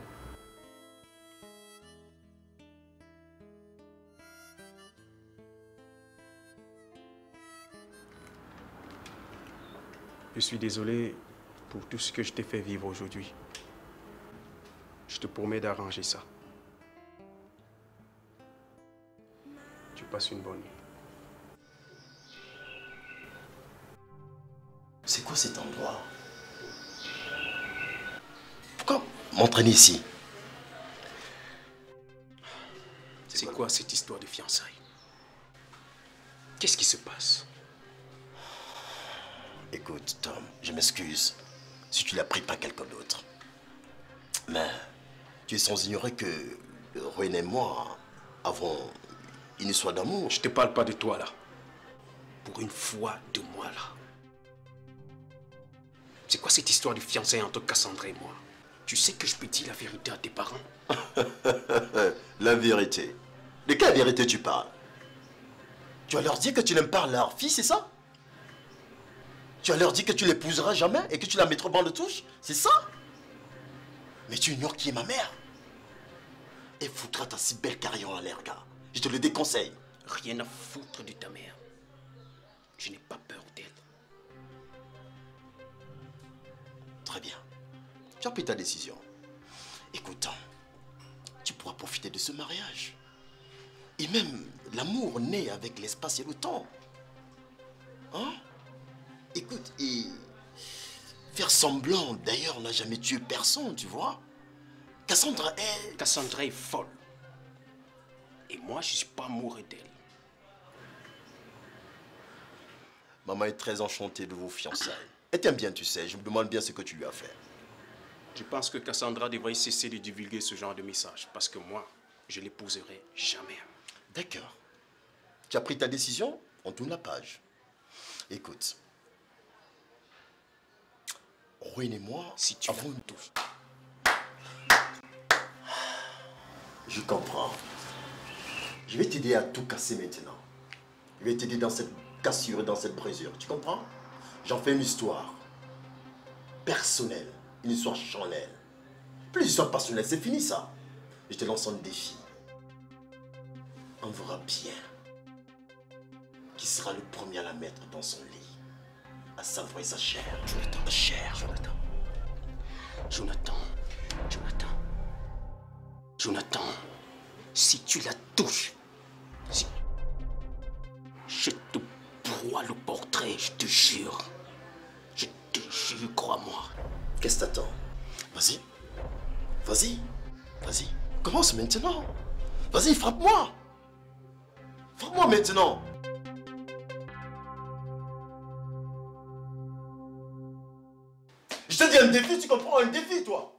Speaker 3: Je suis désolé pour tout ce que je t'ai fait vivre aujourd'hui. Je te promets d'arranger ça. Tu passes une bonne nuit.
Speaker 7: C'est quoi cet endroit? Pourquoi m'entraîner ici?
Speaker 3: C'est quoi cette histoire de fiançailles? Qu'est-ce qui se passe?
Speaker 7: Écoute, Tom, je m'excuse si tu l'as pris par quelqu'un d'autre. Mais tu es sans ignorer que Rowen et moi avons une histoire d'amour.
Speaker 3: Je te parle pas de toi, là. Pour une fois, de moi, là. C'est quoi cette histoire de fiançailles entre Cassandra et moi? Tu sais que je peux dire la vérité à tes parents?
Speaker 7: La vérité? De quelle vérité tu parles? Tu vas leur dire que tu n'aimes pas leur fille, c'est ça? Tu vas leur dire que tu l'épouseras jamais et que tu la mettras au banc de touche? C'est ça? Mais tu ignores qui est ma mère. Et foutra ta si belle carrière en l'air, gars. Je te le déconseille.
Speaker 3: Rien à foutre de ta mère. Je n'ai pas peur d'elle.
Speaker 7: Très bien. Tu as pris ta décision. Écoute, tu pourras profiter de ce mariage. Et même l'amour naît avec l'espace et le temps. Hein? Écoute, et faire semblant, d'ailleurs, n'a jamais tué personne, tu vois. Cassandra
Speaker 3: est folle. Et moi, je ne suis pas amoureux d'elle.
Speaker 7: Maman est très enchantée de vos fiançailles. Elle t'aime bien, tu sais. Je me demande bien ce que tu lui as fait.
Speaker 3: Je pense que Cassandra devrait cesser de divulguer ce genre de message. Parce que moi, je ne l'épouserai jamais.
Speaker 7: D'accord. Tu as pris ta décision, on tourne la page. Écoute. Ruine et moi,
Speaker 3: si tu avons une touche.
Speaker 7: Je comprends. Je vais t'aider à tout casser maintenant. Je vais t'aider dans cette cassure, dans cette brisure. Tu comprends? J'en fais une histoire personnelle, une histoire charnelle. Plus d'histoire personnelle, c'est fini ça. Je te lance un défi. On verra bien qui sera le premier à la mettre dans son lit, à savourer sa chair.
Speaker 3: Jonathan,
Speaker 7: sa chair.
Speaker 3: Jonathan, si tu la touches, si je te broie le portrait, je te jure. Je te jure, crois-moi.
Speaker 7: Qu'est-ce que t'attends? Vas-y. Vas-y. Vas-y. Commence maintenant. Vas-y, frappe-moi. Frappe-moi maintenant. Je te dis un défi, tu comprends? Un défi, toi.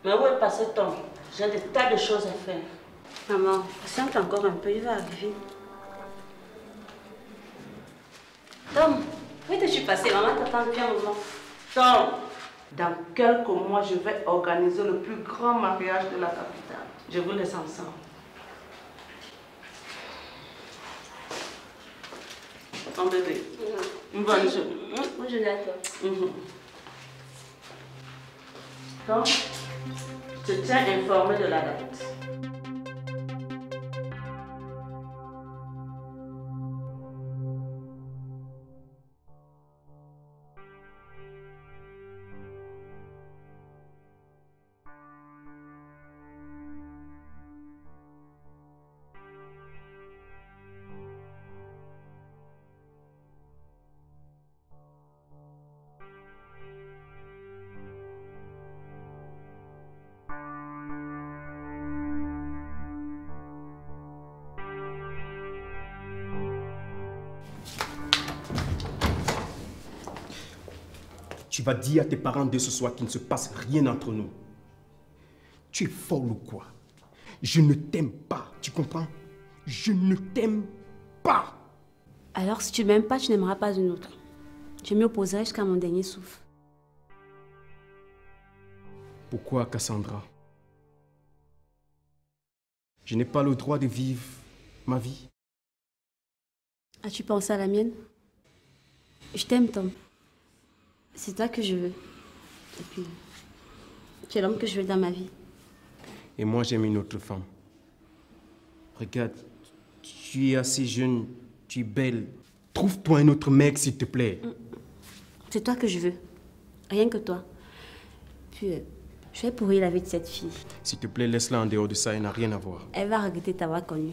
Speaker 6: Mais où est passé Tom? J'ai des tas de choses à faire.
Speaker 2: Maman, patiente encore un peu, il va arriver. Tom, où es-tu passé? Maman t'attend depuis un moment.
Speaker 6: Tom, dans quelques mois, je vais organiser le plus grand mariage de la capitale. Je vous laisse ensemble. Ton bébé. Une bonne journée.
Speaker 2: Bonne journée à toi.
Speaker 6: Tom, je te tiens informé de la date.
Speaker 3: Tu vas dire à tes parents dès ce soir qu'il ne se passe rien entre nous. Tu es folle ou quoi? Je ne t'aime pas, tu comprends? Je ne t'aime pas.
Speaker 2: Alors si tu m'aimes pas, tu n'aimeras pas une autre. Je m'y opposerai jusqu'à mon dernier souffle.
Speaker 3: Pourquoi, Cassandra? Je n'ai pas le droit de vivre ma vie.
Speaker 2: As-tu pensé à la mienne? Je t'aime, Tom. C'est toi que je veux. Et puis, tu es l'homme que je veux dans ma vie.
Speaker 3: Et moi, j'aime une autre femme. Regarde, tu es assez jeune, tu es belle. Trouve-toi un autre mec, s'il te plaît.
Speaker 2: C'est toi que je veux. Rien que toi. Puis, je vais pourrir la vie de cette fille.
Speaker 3: S'il te plaît, laisse-la en dehors de ça, elle n'a rien à voir.
Speaker 2: Elle va regretter t'avoir connue.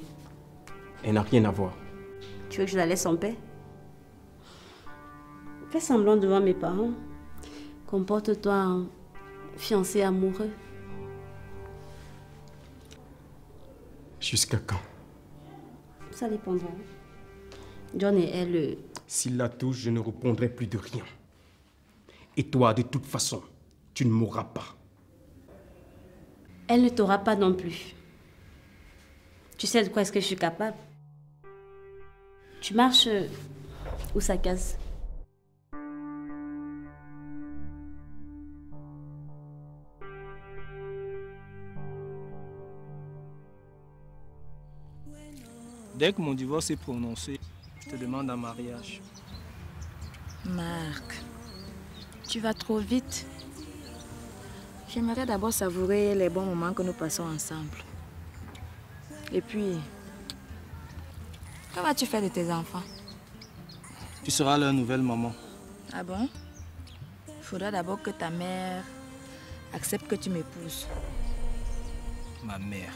Speaker 3: Elle n'a rien à voir.
Speaker 2: Tu veux que je la laisse en paix? Fais semblant devant mes parents. Comporte-toi en fiancé amoureux.
Speaker 3: Jusqu'à quand?
Speaker 2: Ça dépendra. John et elle...
Speaker 3: S'il la touche, je ne répondrai plus de rien. Et toi, de toute façon, tu ne mourras pas.
Speaker 2: Elle ne t'aura pas non plus. Tu sais de quoi est-ce que je suis capable? Tu marches où ça casse?
Speaker 9: Dès que mon divorce est prononcé, je te demande un mariage.
Speaker 8: Marc, tu vas trop vite. J'aimerais d'abord savourer les bons moments que nous passons ensemble. Et puis, que vas-tu faire de tes enfants?
Speaker 9: Tu seras leur nouvelle maman.
Speaker 8: Ah bon? Il faudra d'abord que ta mère accepte que tu m'épouses.
Speaker 9: Ma mère.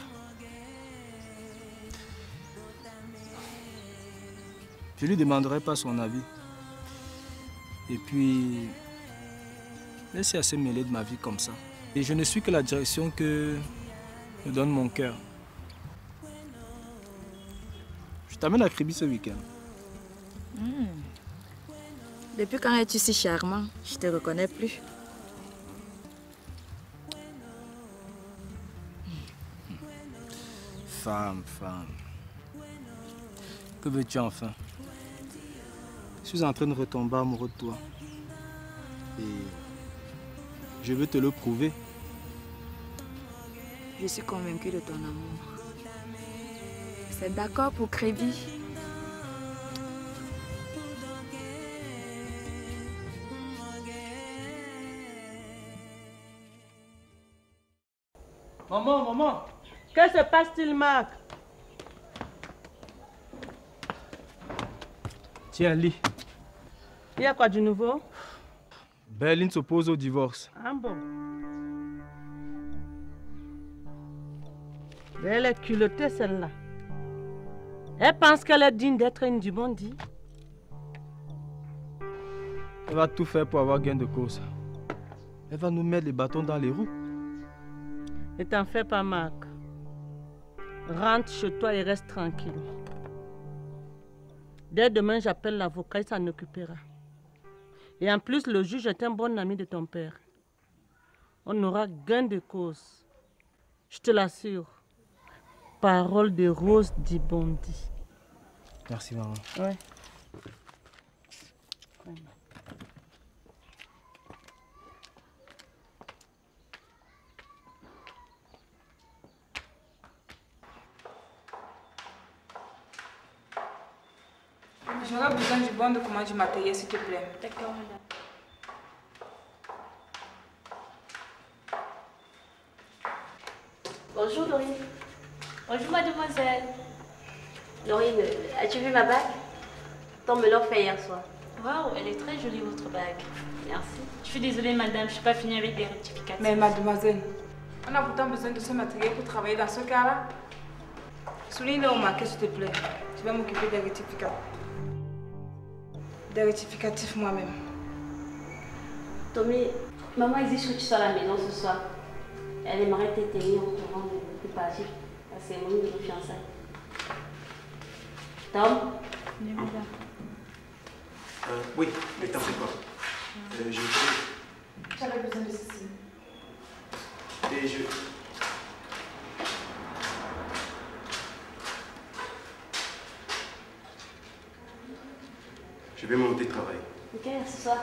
Speaker 9: Je lui demanderai pas son avis. Et puis, laissez assez mêler de ma vie comme ça. Et je ne suis que la direction que me donne mon cœur. Je t'amène à Kribi ce week-end.
Speaker 8: Depuis quand es-tu si charmant? Je te reconnais plus.
Speaker 9: Femme. Que veux-tu enfin? Je suis en train de retomber amoureux de toi. Et je veux te le prouver.
Speaker 8: Je suis convaincue de ton amour. C'est d'accord pour Kribi.
Speaker 6: Maman, que se passe-t-il, Marc?
Speaker 9: Tiens, lis.
Speaker 6: Il y a quoi de nouveau?
Speaker 9: Berline s'oppose au divorce.
Speaker 6: Ah bon? Elle est culottée, celle-là. Elle pense qu'elle est digne d'être une du bon dit.
Speaker 9: Elle va tout faire pour avoir gain de cause. Elle va nous mettre les bâtons dans les roues.
Speaker 6: Ne t'en fais pas, Marc. Rentre chez toi et reste tranquille. Dès demain, j'appelle l'avocat, il s'en occupera. Et en plus, le juge est un bon ami de ton père. On aura gain de cause. Je te l'assure. Parole de Rose dit Bondi.
Speaker 9: Merci, maman.
Speaker 6: Ouais.
Speaker 1: J'aurais besoin du bon de commande du matériel, s'il te plaît.
Speaker 2: D'accord, madame. Bonjour, Laurine. Bonjour, mademoiselle. Laurine, as-tu vu ma bague? Tom me l'a fait hier soir.
Speaker 4: Waouh, elle est très jolie, votre bague.
Speaker 2: Merci.
Speaker 4: Je suis désolée, madame, je suis pas finie avec des rectificatifs.
Speaker 1: Mais mademoiselle, on a pourtant besoin de ce matériel pour travailler dans ce cas-là. Souligne-le au marqué, s'il te plaît. Je vais m'occuper des rectificatifs. Des rectificatifs moi-même.
Speaker 2: Tommy, maman exige que tu sois à la maison ce soir. Elle aimerait te tenir au courant de partir. La cérémonie de fiançailles. Tom?
Speaker 1: Oui, madame.
Speaker 3: Oui, mais t'en fais pas.
Speaker 1: J'avais besoin de ceci.
Speaker 3: Et je vais monter travail.
Speaker 2: Ok, à ce soir.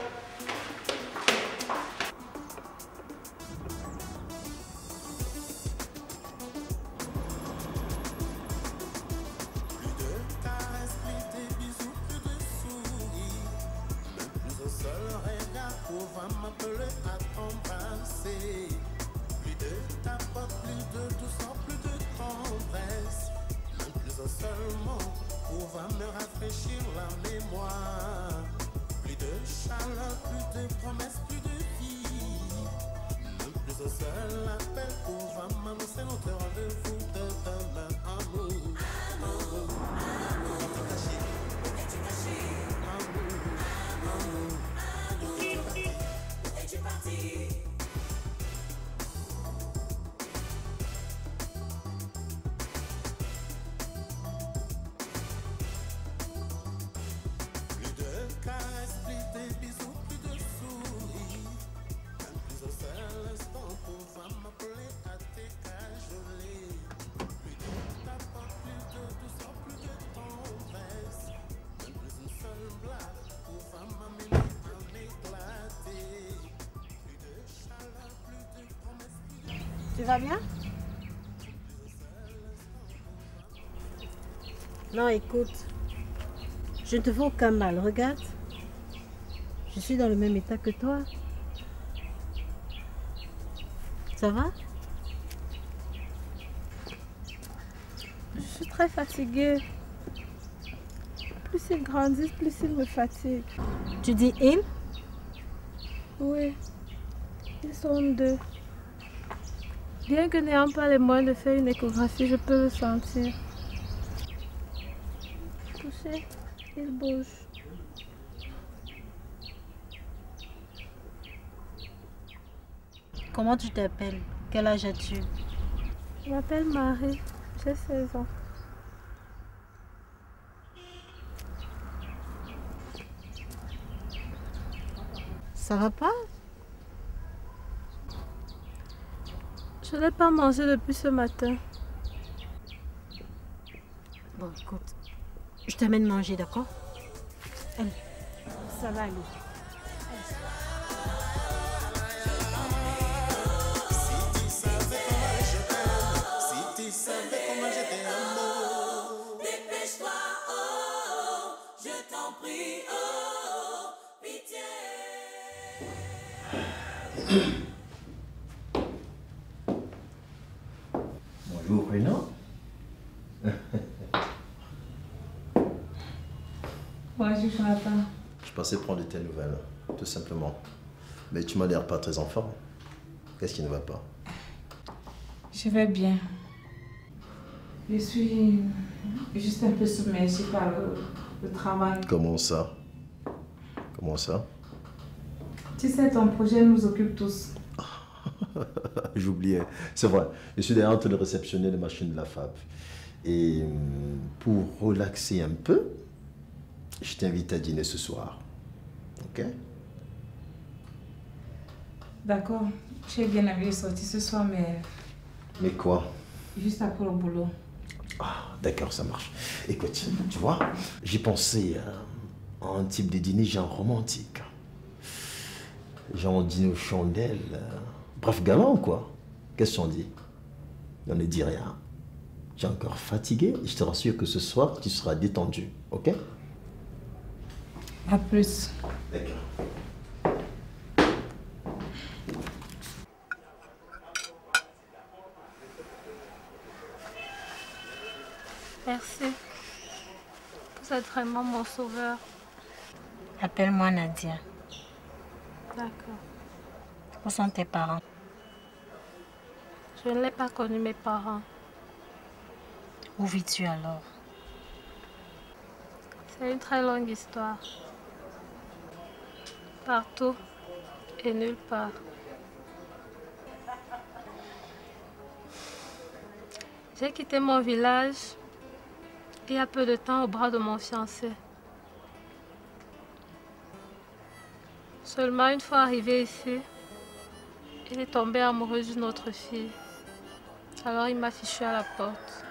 Speaker 6: Tu vas bien?
Speaker 16: Non, écoute, je ne te fais aucun mal, regarde. Je suis dans le même état que toi. Ça va?
Speaker 17: très fatigués. Plus ils grandissent, plus ils me fatiguent.
Speaker 16: Tu dis ils?
Speaker 17: Oui, ils sont deux. Bien que n'ayant pas les moyens de faire une échographie, je peux le sentir. Touchez, ils bougent.
Speaker 16: Comment tu t'appelles? Quel âge as-tu?
Speaker 17: Je m'appelle Marie, j'ai 16 ans.
Speaker 16: Ça va pas?
Speaker 17: Je n'ai pas mangé depuis ce matin.
Speaker 16: Bon, écoute, je t'amène manger, d'accord? Allez, ça va aller.
Speaker 12: Si tu savais comment je t'aime, dépêche-toi, oh, je t'en prie, oh, pitié.
Speaker 7: Bonjour, Prénom.
Speaker 1: Bonjour, Jonathan.
Speaker 7: Je passais prendre de tes nouvelles, tout simplement. Mais tu m'as l'air pas très en forme. Qu'est-ce qui ne va pas?
Speaker 1: Je vais bien. Je suis juste un peu submergée par le travail.
Speaker 7: Comment ça? Comment ça?
Speaker 1: Tu sais, ton projet nous occupe tous.
Speaker 7: J'oubliais. C'est vrai. Je suis d'ailleurs en train de réceptionner les machines de la fab. Et pour relaxer un peu, je t'invite à dîner ce soir. Ok?
Speaker 1: D'accord. J'ai bien envie de sortir ce soir, mais
Speaker 7: Mais quoi?
Speaker 1: juste après le boulot.
Speaker 7: Ah, d'accord, ça marche. Écoute, tu vois, j'ai pensé à un type de dîner genre romantique. Genre dîner aux chandelles. Bref, galant, quoi. Qu'est-ce qu'on dit? On ne dit rien. J'ai encore fatigué et je te rassure que ce soir, tu seras détendu. Ok?
Speaker 1: À plus.
Speaker 7: D'accord.
Speaker 17: Merci. Vous êtes vraiment mon sauveur.
Speaker 16: Appelle-moi Nadia.
Speaker 17: D'accord.
Speaker 16: Où sont tes parents?
Speaker 17: Je n'ai pas connu mes parents.
Speaker 16: Où vis-tu alors?
Speaker 17: C'est une très longue histoire. Partout et nulle part. J'ai quitté mon village il y a peu de temps au bras de mon fiancé. Seulement une fois arrivé ici, il est tombé amoureux d'une autre fille. Alors il m'a fichu à la porte.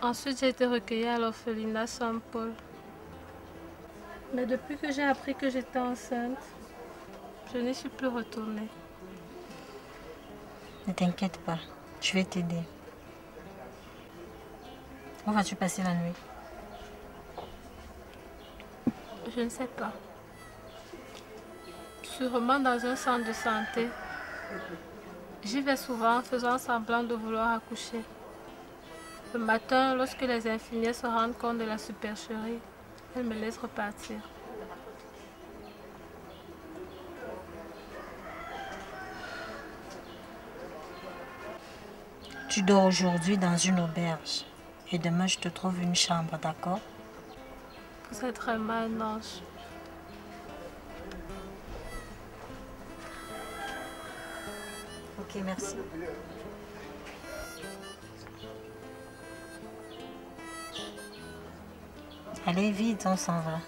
Speaker 17: Ensuite, j'ai été recueillie à l'orphelinat Saint-Paul. Mais depuis que j'ai appris que j'étais enceinte, je n'y suis plus retournée.
Speaker 16: Ne t'inquiète pas, je vais t'aider. Où vas-tu passer la nuit?
Speaker 17: Je ne sais pas. Sûrement dans un centre de santé. J'y vais souvent en faisant semblant de vouloir accoucher. Le matin, lorsque les infirmiers se rendent compte de la supercherie, elles me laissent repartir.
Speaker 16: Tu dors aujourd'hui dans une auberge. Et demain, je te trouve une chambre, d'accord?
Speaker 17: Vous êtes vraiment un ange.
Speaker 16: Ok, merci. Allez, vite, on s'en va.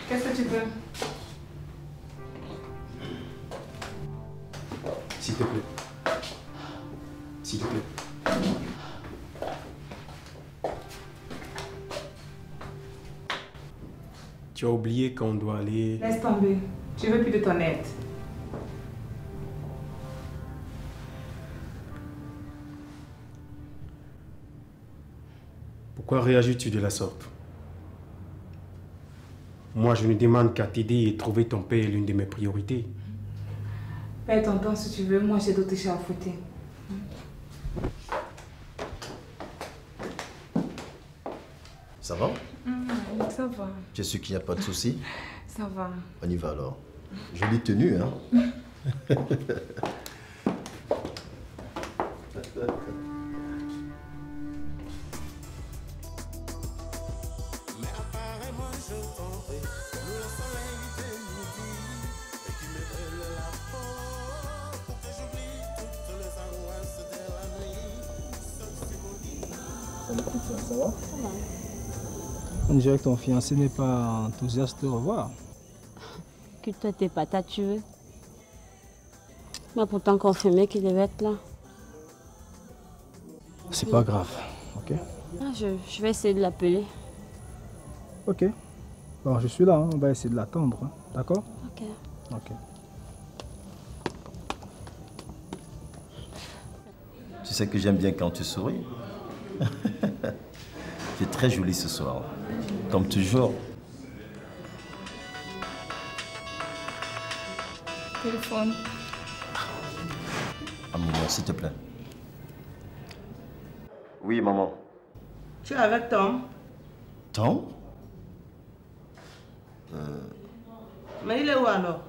Speaker 1: Qu'est-ce que tu veux?
Speaker 3: S'il te plaît. S'il te plaît. Tu as oublié qu'on doit aller...
Speaker 1: Laisse tomber. Je veux plus de ton aide.
Speaker 3: Pourquoi réagis-tu de la sorte? Moi, je ne demande qu'à t'aider et trouver ton père est l'une de mes priorités.
Speaker 1: Perds ton temps si tu veux, moi j'ai d'autres chats à fouetter.
Speaker 7: Ça va?
Speaker 1: Ça va.
Speaker 7: Tu es sûr qu'il n'y a pas de souci?
Speaker 1: Ça va.
Speaker 7: On y va alors. Jolie tenue, hein?
Speaker 9: Ça va? On dirait que ton fiancé n'est pas enthousiaste de revoir.
Speaker 2: Que toi t'es patates, tu veux. Mais pourtant confirmé qu'il devait être là.
Speaker 9: C'est pas grave, ok?
Speaker 2: Ah, je vais essayer de l'appeler.
Speaker 9: Ok. Bon, je suis là, hein. On va essayer de l'attendre, hein. D'accord?
Speaker 2: Ok.
Speaker 9: Ok.
Speaker 7: Tu sais que j'aime bien quand tu souris. Tu es très jolie ce soir. Comme toujours.
Speaker 1: Téléphone.
Speaker 7: Un moment, s'il te plaît. Oui, maman.
Speaker 6: Tu es avec Tom?
Speaker 7: Tom?
Speaker 6: Mais il est où alors?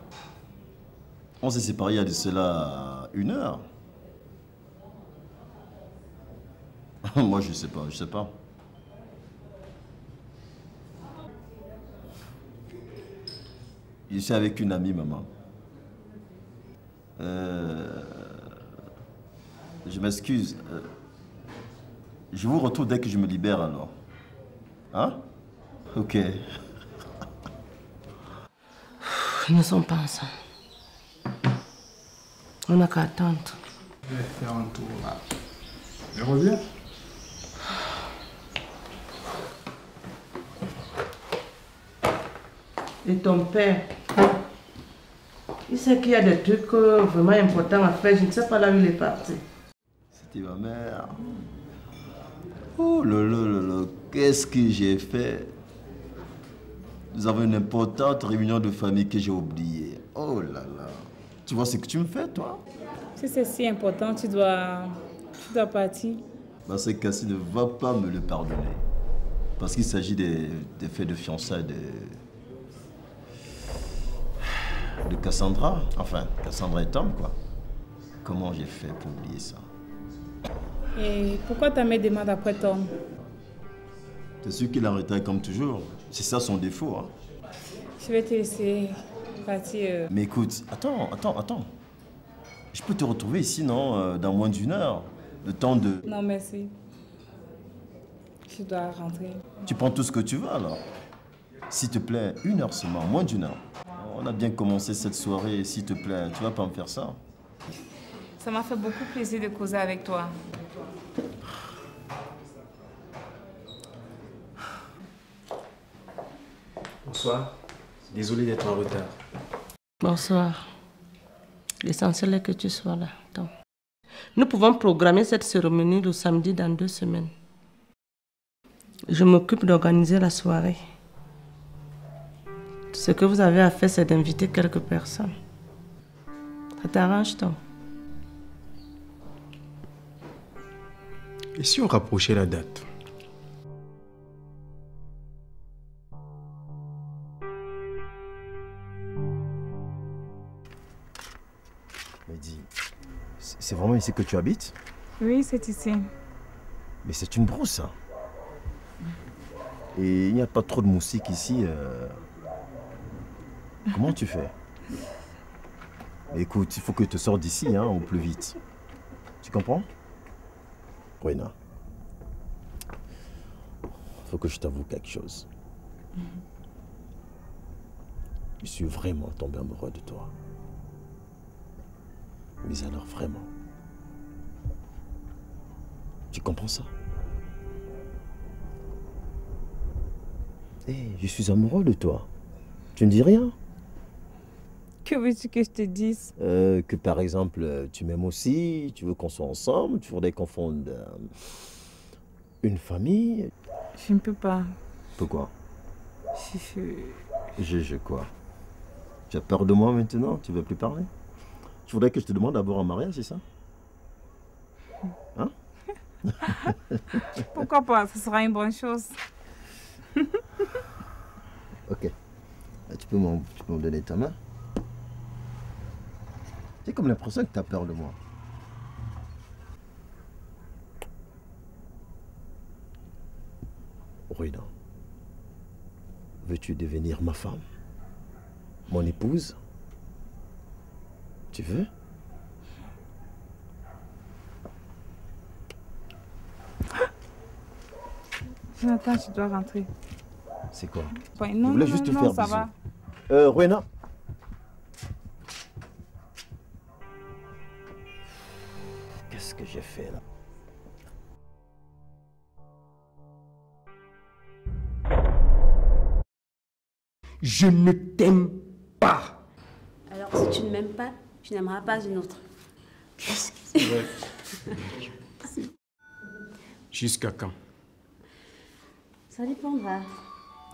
Speaker 7: On s'est séparés il y a de cela 1 heure. Moi, je sais pas. Je suis avec une amie, maman. Je m'excuse. Je vous retrouve dès que je me libère alors. Hein? Ok.
Speaker 6: Ils ne sont pas ensemble. On n'a qu'à attendre.
Speaker 9: Je vais faire un tour là. Je reviens.
Speaker 6: Et ton père, il sait qu'il y a des trucs vraiment importants à faire. Je ne sais pas là où il est parti.
Speaker 7: C'était ma mère. Oh là là là là, qu'est-ce que j'ai fait? Nous avons une importante réunion de famille que j'ai oubliée. Oh là là. Tu vois ce que tu me fais, toi?
Speaker 1: Si c'est si important, tu dois partir.
Speaker 7: Bah, c'est Cassie ne va pas me le pardonner. Parce qu'il s'agit des faits de fiançailles de Cassandra. Enfin, Cassandra et Tom, quoi. Comment j'ai fait pour oublier ça?
Speaker 1: Et pourquoi ta mère demande après Tom?
Speaker 7: T'es sûr qu'il arrêterait comme toujours? C'est ça son défaut, hein?
Speaker 1: Je vais te laisser partir.
Speaker 7: Mais écoute, attends. Je peux te retrouver ici, non? Dans moins d'1 heure. Le temps de...
Speaker 1: Non, merci. Je dois rentrer.
Speaker 7: Tu prends tout ce que tu veux, alors. S'il te plaît, 1 heure seulement, moins d'1 heure. On a bien commencé cette soirée, s'il te plaît. Tu vas pas me faire ça?
Speaker 1: Ça m'a fait beaucoup plaisir de causer avec toi.
Speaker 3: Bonsoir. Désolé d'être en retard.
Speaker 6: Bonsoir. L'essentiel est que tu sois là. Attends. Nous pouvons programmer cette cérémonie le samedi dans 2 semaines. Je m'occupe d'organiser la soirée. Ce que vous avez à faire, c'est d'inviter quelques personnes. Ça t'arrange, toi?
Speaker 3: Et si on rapprochait la date?
Speaker 7: Mais dis, c'est vraiment ici que tu habites?
Speaker 1: Oui, c'est ici.
Speaker 7: Mais c'est une brousse, hein. Et il n'y a pas trop de moustiques ici. Comment tu fais? Mais écoute, il faut que tu sortes d'ici, hein, au plus vite. Tu comprends? Rowena, il faut que je t'avoue quelque chose. Je suis vraiment tombé amoureux de toi. Mais alors vraiment. Tu comprends ça? Hey, je suis amoureux de toi. Tu ne dis rien?
Speaker 1: Que veux-tu que je te dise?
Speaker 7: Que par exemple, tu m'aimes aussi, tu veux qu'on soit ensemble, tu voudrais qu'on fonde une famille.
Speaker 1: Je ne peux pas.
Speaker 7: Pourquoi?
Speaker 1: Je...
Speaker 7: Je quoi? Tu as peur de moi maintenant? Tu veux plus parler? Je voudrais que je te demande d'abord un mariage, c'est ça? Hein?
Speaker 1: Pourquoi pas? Ce sera une bonne chose.
Speaker 7: Ok. Tu peux me donner ta main? J'ai comme l'impression que tu as peur de moi. Ruina, veux-tu devenir ma femme? Mon épouse? Tu veux?
Speaker 1: Jonathan, tu dois rentrer.
Speaker 7: C'est quoi?
Speaker 1: Ouais,
Speaker 7: Je
Speaker 1: non,
Speaker 7: voulais
Speaker 1: non,
Speaker 7: juste te
Speaker 1: non,
Speaker 7: faire
Speaker 1: ça
Speaker 7: bisous.
Speaker 1: va.
Speaker 7: Ruina? Qu'est-ce que j'ai fait là?
Speaker 3: Je ne t'aime pas.
Speaker 2: Alors, si tu ne m'aimes pas, tu n'aimeras pas une autre.
Speaker 3: Qu'est-ce que c'est vrai? Jusqu'à quand?
Speaker 2: Ça dépendra.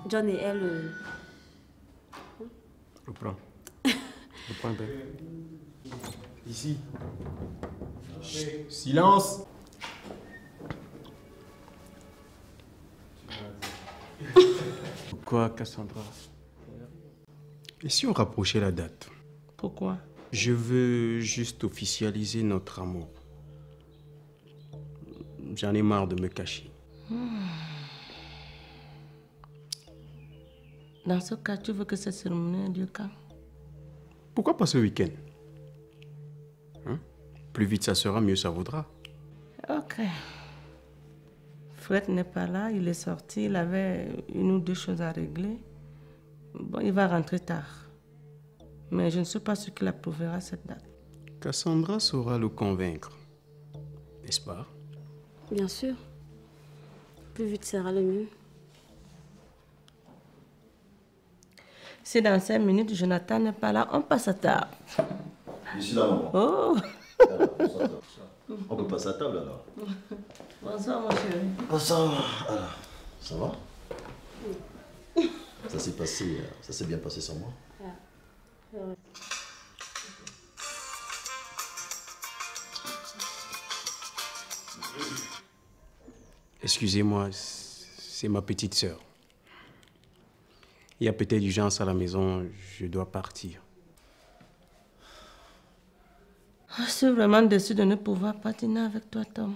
Speaker 2: John et elle...
Speaker 3: Reprends. Reprends un peu. Ici. Chut, silence. Pourquoi, Cassandra? Et si on rapprochait la date?
Speaker 6: Pourquoi?
Speaker 3: Je veux juste officialiser notre amour. J'en ai marre de me cacher.
Speaker 6: Dans ce cas, tu veux que cette cérémonie ait lieu quand?
Speaker 3: Pourquoi pas ce week-end? Hein? Plus vite ça sera, mieux ça vaudra.
Speaker 6: Ok. Fred n'est pas là, il est sorti, il avait une ou deux choses à régler. Bon, il va rentrer tard. Mais je ne suis pas sûre qu'il approuvera cette date.
Speaker 3: Cassandra saura le convaincre, n'est-ce pas?
Speaker 2: Bien sûr. Plus vite sera le mieux.
Speaker 6: Si dans 5 minutes, Jonathan n'est pas là, on passe à table.
Speaker 7: Je suis là, maman.
Speaker 6: Oh!
Speaker 7: On peut passer à table alors.
Speaker 6: Bonsoir, mon chéri.
Speaker 7: Bonsoir. Alors, ça va? Ça s'est passé, ça s'est bien passé sans moi?
Speaker 3: Excusez-moi, c'est ma petite sœur. Il y a peut-être urgence à la maison, je dois partir.
Speaker 6: Je suis vraiment déçue de ne pouvoir pas dîner avec toi, Tom.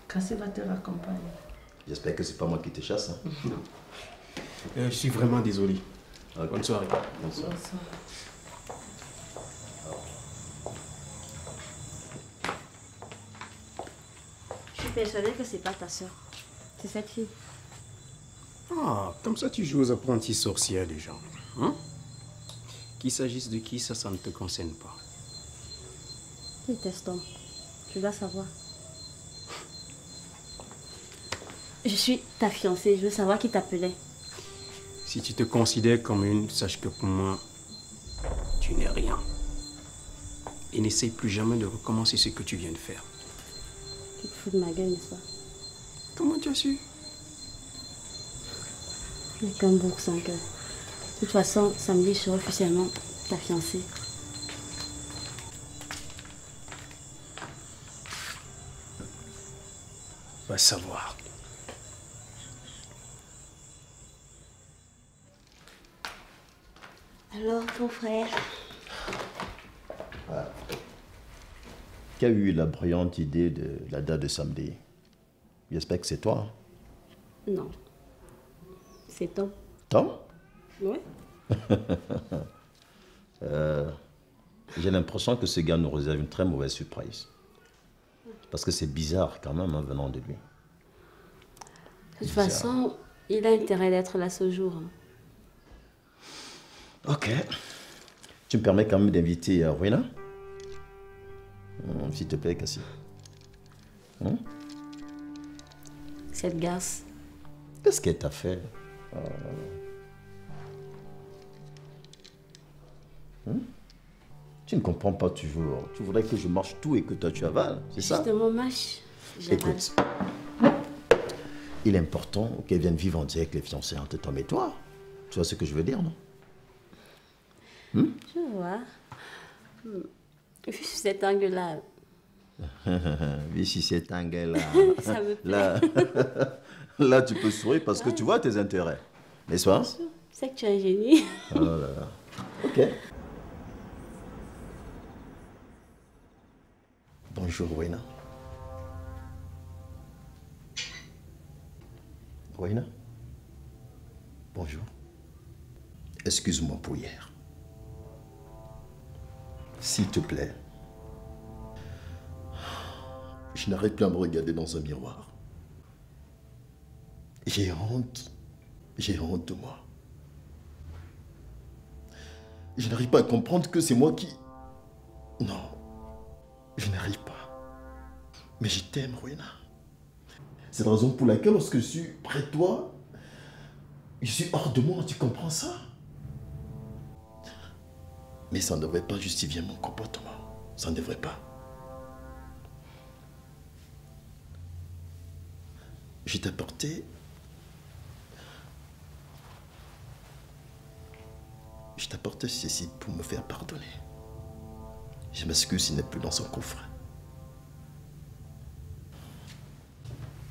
Speaker 6: Cassie va te raccompagner.
Speaker 7: J'espère que c'est pas moi qui te chasse. Hein?
Speaker 3: Je suis vraiment désolé.
Speaker 7: Okay.
Speaker 3: Bonne soirée.
Speaker 7: Bonsoir.
Speaker 6: Bonsoir.
Speaker 2: Je suis persuadée que c'est pas ta soeur. C'est cette fille.
Speaker 3: Ah, comme ça tu joues aux apprentis sorcières des gens. Hein? Qu'il s'agisse de qui, ça ne te concerne pas.
Speaker 2: Qui est-ce, Tom? Je dois savoir. Je suis ta fiancée, je veux savoir qui t'appelait.
Speaker 3: Si tu te considères comme une, sache que pour moi, tu n'es rien. Et n'essaye plus jamais de recommencer ce que tu viens de faire.
Speaker 2: Tu te fous de ma gueule, n'est-ce pas?
Speaker 3: Comment tu as su?
Speaker 2: Je n'ai qu'un bouc sans cœur. De toute façon, samedi, je serai officiellement ta fiancée.
Speaker 3: Va savoir.
Speaker 2: Alors, ton frère?
Speaker 7: Qui a eu la brillante idée de la date de samedi? J'espère que c'est toi.
Speaker 2: Non. C'est Tom.
Speaker 7: Tom?
Speaker 2: Oui.
Speaker 7: J'ai l'impression que ce gars nous réserve une très mauvaise surprise. Parce que c'est bizarre quand même, hein, venant de lui.
Speaker 2: De toute façon, il a intérêt d'être là ce jour.
Speaker 7: Ok. Tu me permets quand même d'inviter Ruina? S'il te plaît, Cassie.
Speaker 2: Cette garce.
Speaker 7: Qu'est-ce qu'elle t'a fait? Tu ne comprends pas toujours. Tu voudrais que je marche tout et que toi tu avales, c'est ça?
Speaker 2: Justement, mâche.
Speaker 7: Écoute. il est important qu'elle vienne vivre en direct les fiancés entre toi et toi. Tu vois ce que je veux dire, non?
Speaker 2: Je vois. Vu sur cet angle-là.
Speaker 7: Oui, si cet angle-là.
Speaker 2: Ça me plaît.
Speaker 7: Là, tu peux sourire parce que tu vois tes intérêts. N'est-ce pas?
Speaker 2: C'est que tu es un génie.
Speaker 7: Oh là là. Ok. Bonjour, Wena. Wena? Bonjour. Excuse-moi pour hier. S'il te plaît. Je n'arrête plus à me regarder dans un miroir. J'ai honte. J'ai honte de moi. Je n'arrive pas à comprendre que c'est moi qui... Non. Je n'arrive pas. Mais je t'aime, Rowena. C'est la raison pour laquelle, lorsque je suis près de toi, je suis hors de moi, tu comprends ça? Mais ça ne devrait pas justifier mon comportement. Ça ne devrait pas. Je t'ai apporté... Je t'apporte ceci pour me faire pardonner. Je m'excuse s'il n'est plus dans son coffre.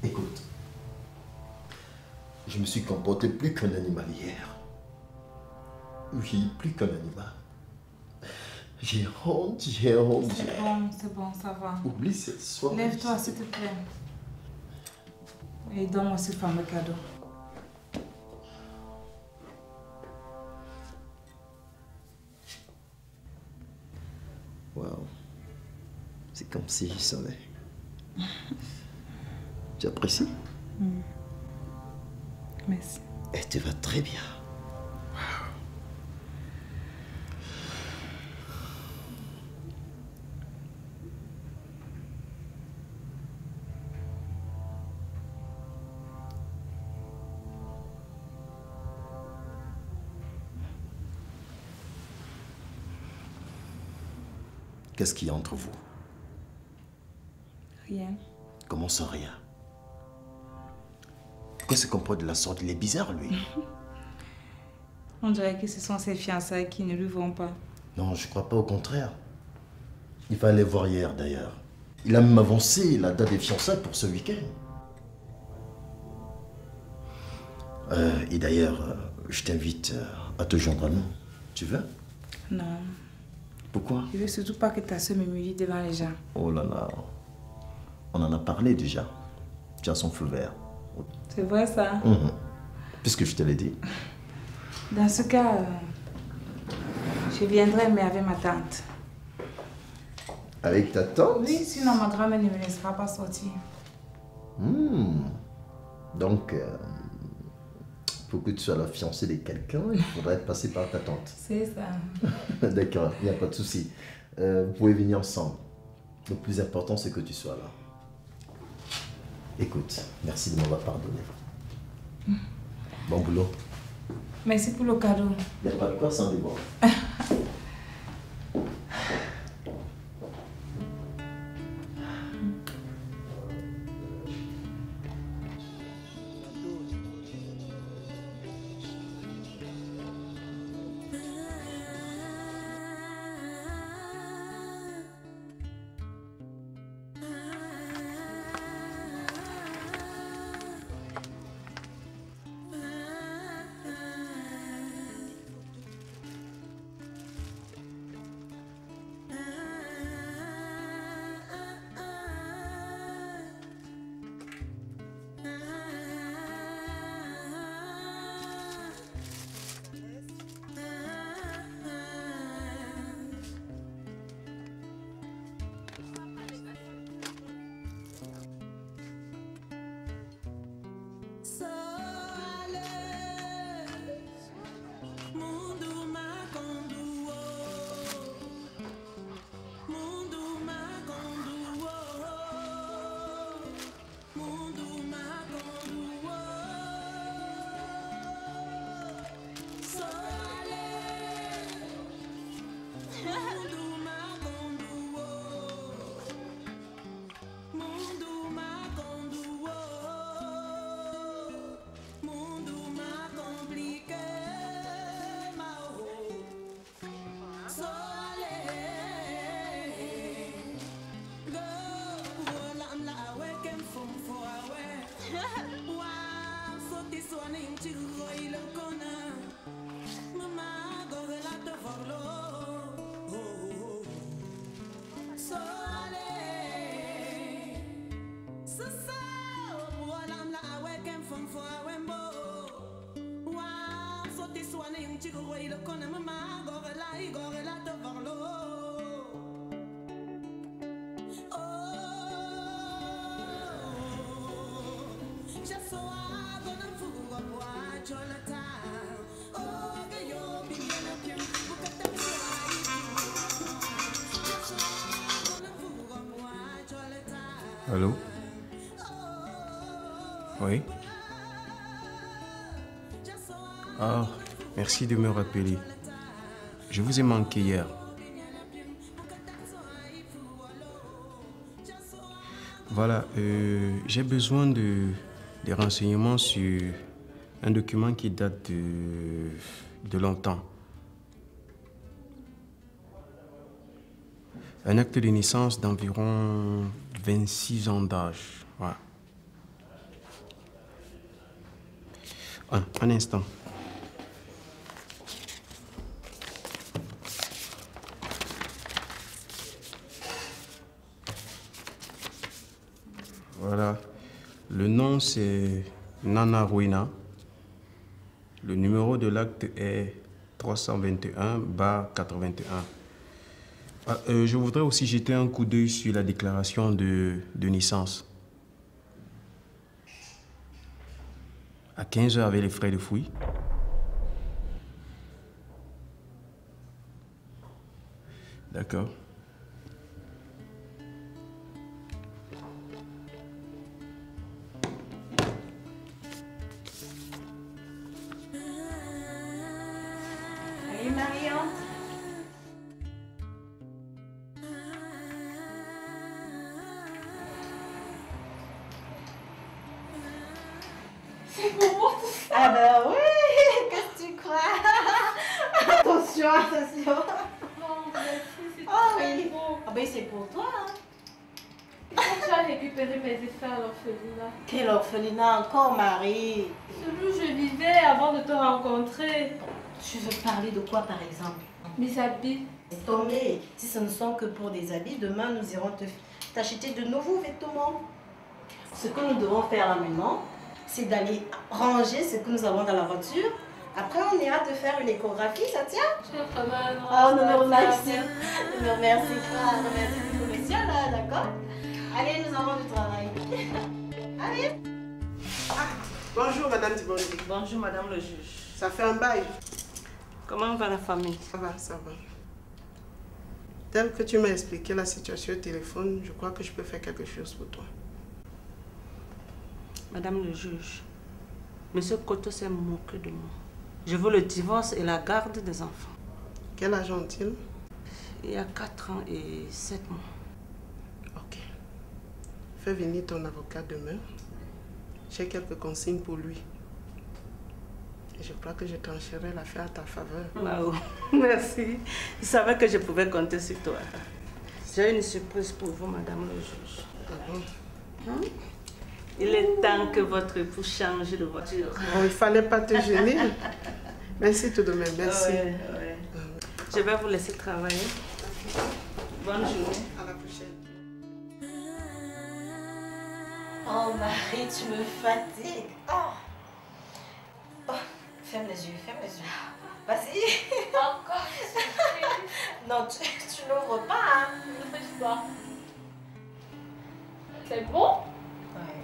Speaker 7: Écoute, je me suis comporté plus qu'un animal hier. Oui, plus qu'un animal. J'ai honte, j'ai honte.
Speaker 1: C'est bon, ça va.
Speaker 7: Oublie cette soirée.
Speaker 1: Lève-toi, s'il te plaît. Et donne-moi ce fameux cadeau.
Speaker 7: Waouh. C'est comme si je savais. Tu apprécies?
Speaker 1: Merci.
Speaker 7: Et tu vas très bien. Qu'est-ce qu'il y a entre vous?
Speaker 1: Rien.
Speaker 7: Comment ça, rien? Pourquoi se comporte de la sorte? Il est bizarre, lui.
Speaker 1: On dirait que ce sont ses fiançailles qui ne lui vont pas.
Speaker 7: Non, je crois pas, au contraire. Il fallait voir hier, d'ailleurs. Il a même avancé la date des fiançailles pour ce week-end. Et d'ailleurs, je t'invite à te joindre à nous. Tu veux?
Speaker 1: Non.
Speaker 7: Pourquoi?
Speaker 1: Je veux surtout pas que ta soeur me m'humilie devant les gens.
Speaker 7: Oh là là. On en a parlé déjà. Tu as son feu vert.
Speaker 1: C'est vrai ça?
Speaker 7: Puisque je te l'ai dit.
Speaker 1: Dans ce cas, je viendrai, mais avec ma tante.
Speaker 7: Avec ta tante?
Speaker 1: Oui, sinon ma grand-mère ne me laissera pas sortir.
Speaker 7: Donc, pour que tu sois la fiancée de quelqu'un, il faudrait passer par ta tante.
Speaker 1: C'est ça.
Speaker 7: D'accord, il n'y a pas de souci. Vous pouvez venir ensemble. Le plus important, c'est que tu sois là. Écoute, merci de m'avoir pardonné. Bon boulot.
Speaker 1: Merci pour le cadeau.
Speaker 7: Il n'y a pas de quoi sans débat.
Speaker 3: Allô? Oui? Ah, merci de me rappeler. Je vous ai manqué hier. Voilà, j'ai besoin des renseignements sur un document qui date de longtemps. Un acte de naissance d'environ 26 ans d'âge. Voilà. Un instant. Voilà. Le nom, c'est Nana Ruina. Le numéro de l'acte est 321/81. Je voudrais aussi jeter un coup d'œil sur la déclaration de naissance. À 15 h avec les frais de fouille. D'accord.
Speaker 16: Oui, Marion.
Speaker 17: C'est pour moi tout ça.
Speaker 16: Ah ben oui, qu'est-ce que tu crois? Attention, attention.
Speaker 17: Oh, merci, c'est
Speaker 16: Ah
Speaker 17: très
Speaker 16: oui.
Speaker 17: beau.
Speaker 16: Ah ben c'est pour toi. Hein.
Speaker 17: Quand tu as récupéré mes effets à l'orphelinat.
Speaker 16: Quel orphelinat encore, Marie?
Speaker 17: Celui où je vivais avant de te rencontrer.
Speaker 16: Tu veux parler de quoi, par exemple?
Speaker 17: Mes habits.
Speaker 16: Tombé. Si ce ne sont que pour des habits, demain nous irons t'acheter de nouveaux vêtements. Ce que nous devons faire là maintenant, c'est d'aller ranger ce que nous avons dans la voiture. Après, on ira te faire une échographie, ça tient?
Speaker 17: Je vais vraiment.
Speaker 16: Oh, ne me remercie. Ne me remercie pas. Remercie le monsieur là, d'accord? Allez, nous avons du travail. Allez.
Speaker 18: Bonjour, Madame Dibondi.
Speaker 6: Bonjour, Madame le juge.
Speaker 18: Ça fait un bail.
Speaker 6: Comment va la famille?
Speaker 18: Ça va, ça va. Tel que tu m'as expliqué la situation au téléphone, je crois que je peux faire quelque chose pour toi.
Speaker 6: Madame le juge, Monsieur Koto s'est moqué de moi. Je veux le divorce et la garde des enfants.
Speaker 18: Quel âge ont-ils?
Speaker 6: Il y a 4 ans et 7 mois.
Speaker 18: Ok. Fais venir ton avocat demain. J'ai quelques consignes pour lui. Et je crois que je trancherai l'affaire à ta faveur.
Speaker 6: Wow. Merci. Je savais que je pouvais compter sur toi. J'ai une surprise pour vous, Madame le juge. Hein? Il est temps que votre époux change de voiture.
Speaker 18: Oh, il ne fallait pas te gêner. Merci tout de même, merci.
Speaker 6: Ouais, ouais. Je vais vous laisser travailler. Bonne journée.
Speaker 18: À la prochaine.
Speaker 16: Oh Marie, tu me fatigues. Oh. Oh. Ferme les yeux, ferme les yeux. Vas-y.
Speaker 17: Encore.
Speaker 16: Non, tu n'ouvres pas. Hein.
Speaker 17: Ne fais pas. C'est bon?
Speaker 16: Ouais.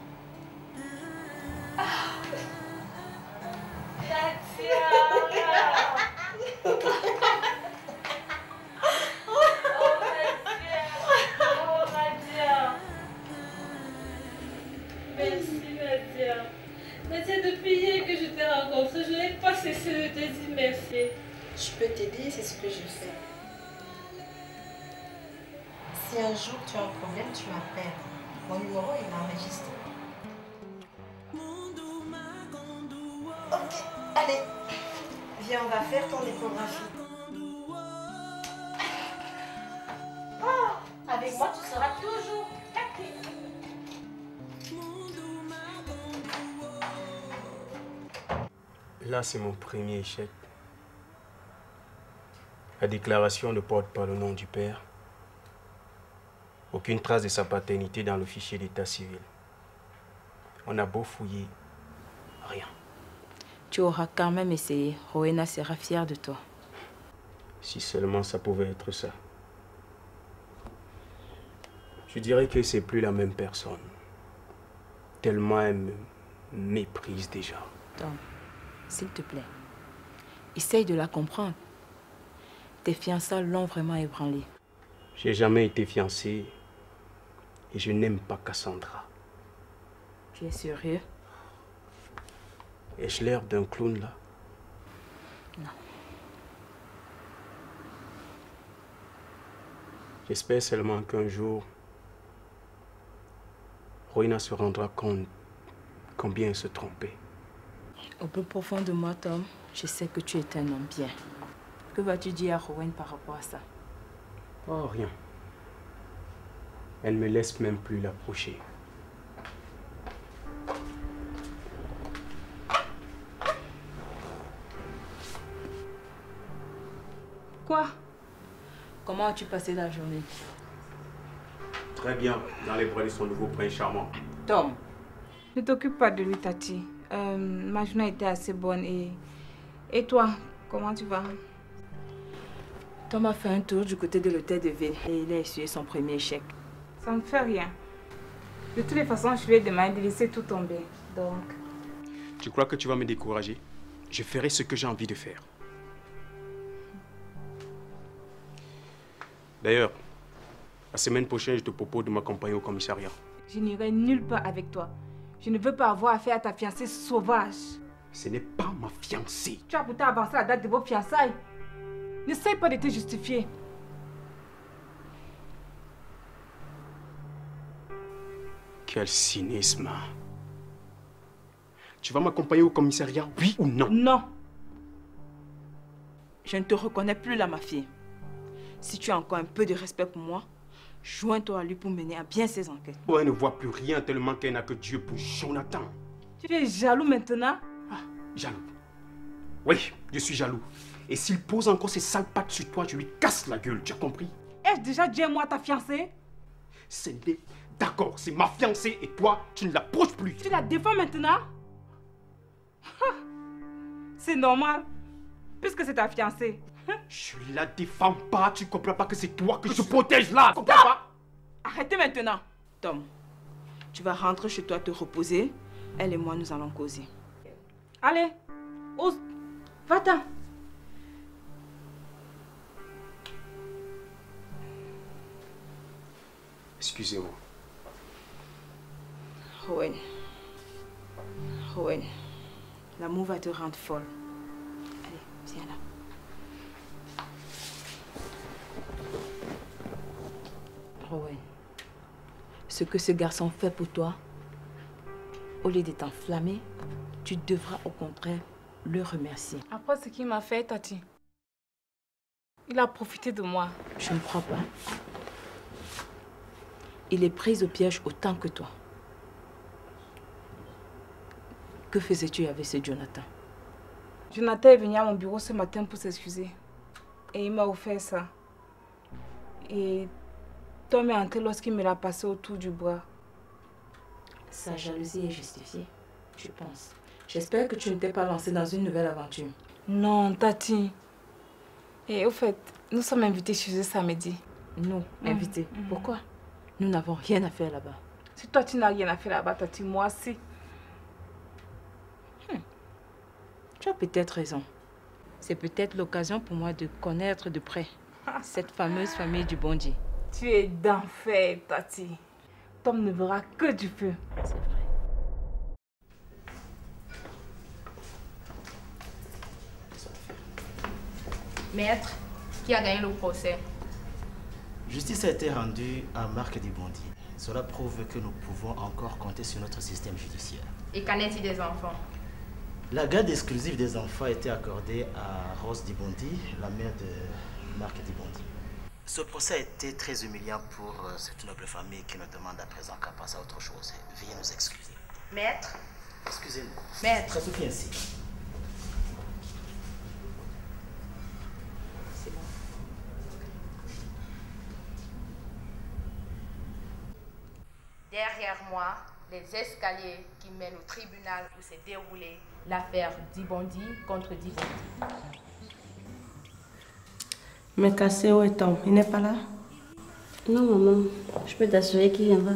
Speaker 17: Merci Nadia. Nadia, depuis hier que je t'ai rencontré, je n'ai pas cessé de te dire merci.
Speaker 16: Je peux t'aider, c'est ce que je fais. Si un jour tu as un problème, tu m'appelles. Mon numéro est enregistré. Ok, allez. Viens, on va faire ton échographie. Oh, avec moi, tu seras toujours happy.
Speaker 3: Là, c'est mon premier échec. La déclaration ne porte pas le nom du père. Aucune trace de sa paternité dans le fichier d'état civil. On a beau fouiller,
Speaker 14: Rien.
Speaker 15: Tu auras quand même essayé. Rowena sera fière de toi.
Speaker 14: Si seulement ça pouvait être ça. Je dirais que c'est plus la même personne. Tellement elle me méprise déjà.
Speaker 15: Tom, s'il te plaît, essaye de la comprendre. Tes fiançailles l'ont vraiment ébranlée.
Speaker 14: J'ai jamais été fiancé et je n'aime pas Cassandra.
Speaker 15: Tu es sérieux?
Speaker 14: Ai-je l'air d'un clown là?
Speaker 15: Non.
Speaker 14: J'espère seulement qu'un jour, Rowena se rendra compte combien elle se trompait.
Speaker 15: Au plus profond de moi, Tom, je sais que tu es un homme bien. Que vas-tu dire à Rowan par rapport à ça?
Speaker 14: Oh, rien. Elle ne me laisse même plus l'approcher.
Speaker 15: Quoi? Comment as-tu passé la journée?
Speaker 14: Très bien, dans les bras de son nouveau prince charmant.
Speaker 15: Tom.
Speaker 1: Ne t'occupe pas de lui, Tati. Ma journée était assez bonne et toi, comment tu vas?
Speaker 15: Tom a fait un tour du côté de l'hôtel de ville et il a essuyé son premier échec.
Speaker 1: Ça ne fait rien. De toutes les façons, je lui ai demandé de laisser tout tomber. Donc...
Speaker 14: Tu crois que tu vas me décourager? Je ferai ce que j'ai envie de faire. D'ailleurs, la semaine prochaine, je te propose de m'accompagner au commissariat.
Speaker 1: Je n'irai nulle part avec toi. Je ne veux pas avoir affaire à ta fiancée sauvage.
Speaker 14: Ce n'est pas ma fiancée.
Speaker 1: Tu as pourtant avancé la date de vos fiançailles. N'essaye pas de te justifier.
Speaker 14: Quel cynisme. Tu vas m'accompagner au commissariat, oui ou non?
Speaker 15: Non. Je ne te reconnais plus là, ma fille. Si tu as encore un peu de respect pour moi, joins-toi à lui pour mener à bien ses enquêtes.
Speaker 14: Oh, elle ne voit plus rien tellement qu'elle n'a que Dieu pour Jonathan.
Speaker 1: Tu es jaloux maintenant?
Speaker 14: Ah, jaloux. Oui, je suis jaloux. Et s'il pose encore ses sales pattes sur toi, je lui casse la gueule, tu as compris?
Speaker 1: Ai-je déjà dit à moi ta fiancée?
Speaker 14: D'accord, c'est ma fiancée et toi, tu ne l'approches plus.
Speaker 1: Tu la défends maintenant? C'est normal, puisque c'est ta fiancée.
Speaker 14: Je la défends pas, tu comprends pas que c'est toi que je protège là, tu comprends pas?
Speaker 15: Arrêtez maintenant. Tom, tu vas rentrer chez toi te reposer. Elle et moi, nous allons causer.
Speaker 1: Allez, ose, va-t'en.
Speaker 14: Excusez-moi.
Speaker 15: Rowan. Rowan, l'amour va te rendre folle. Allez, viens là. Rowan, ce que ce garçon fait pour toi, au lieu de t'enflammer, tu devras au contraire le remercier.
Speaker 1: Après ce qu'il m'a fait, Tati, il a profité de moi.
Speaker 15: Je ne crois pas. Il est pris au piège autant que toi. Que faisais-tu avec ce Jonathan?
Speaker 1: Jonathan est venu à mon bureau ce matin pour s'excuser. Et il m'a offert ça. Et Tom est entré lorsqu'il me l'a passé autour du bras.
Speaker 15: Sa jalousie est justifiée, je pense. J'espère que tu ne t'es pas lancé dans une nouvelle aventure.
Speaker 1: Non, Tati. Et au fait, nous sommes invités chez eux samedi.
Speaker 15: Nous, invités? Pourquoi? Nous n'avons rien à faire là-bas.
Speaker 1: Si toi tu n'as rien à faire là-bas, Tati, moi aussi.
Speaker 15: Tu as peut-être raison. C'est peut-être l'occasion pour moi de connaître de près cette fameuse famille du bon Dieu.
Speaker 1: Tu es d'enfer, Tati. Tom ne verra que du feu.
Speaker 15: C'est vrai.
Speaker 17: Maître, qui a gagné le procès?
Speaker 5: Justice a été rendue à Marc Dibondi. Cela prouve que nous pouvons encore compter sur notre système judiciaire.
Speaker 17: Et qu'en est-il des enfants?
Speaker 5: La garde exclusive des enfants a été accordée à Rose Dibondi, la mère de Marc Dibondi. Ce procès a été très humiliant pour cette noble famille qui nous demande à présent qu'à passer à autre chose. Veuillez nous excuser.
Speaker 17: Maître?
Speaker 5: Excusez-nous.
Speaker 17: Maître?
Speaker 5: Ça suffit ainsi.
Speaker 15: C'est bon.
Speaker 17: Derrière moi,
Speaker 15: les escaliers qui mènent au tribunal où s'est déroulée l'affaire Dibondi contre Dibondi.
Speaker 6: Mais Cassé, où est Tom? Il n'est pas là?
Speaker 2: Non, maman. Je peux t'assurer qu'il viendra.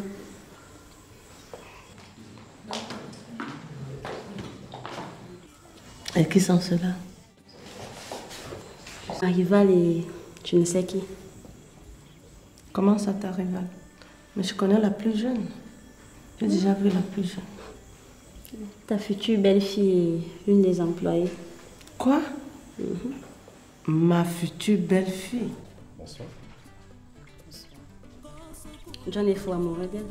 Speaker 6: Et qui sont ceux-là?
Speaker 2: Un rival et je ne sais qui.
Speaker 6: Comment ça, ta rivale? Mais je connais la plus jeune. J'ai déjà vu la plus jeune.
Speaker 2: Ta future belle-fille est l'une des employées.
Speaker 6: Quoi? Ma future belle-fille.
Speaker 7: Bonsoir.
Speaker 2: John est fou amoureux d'elle.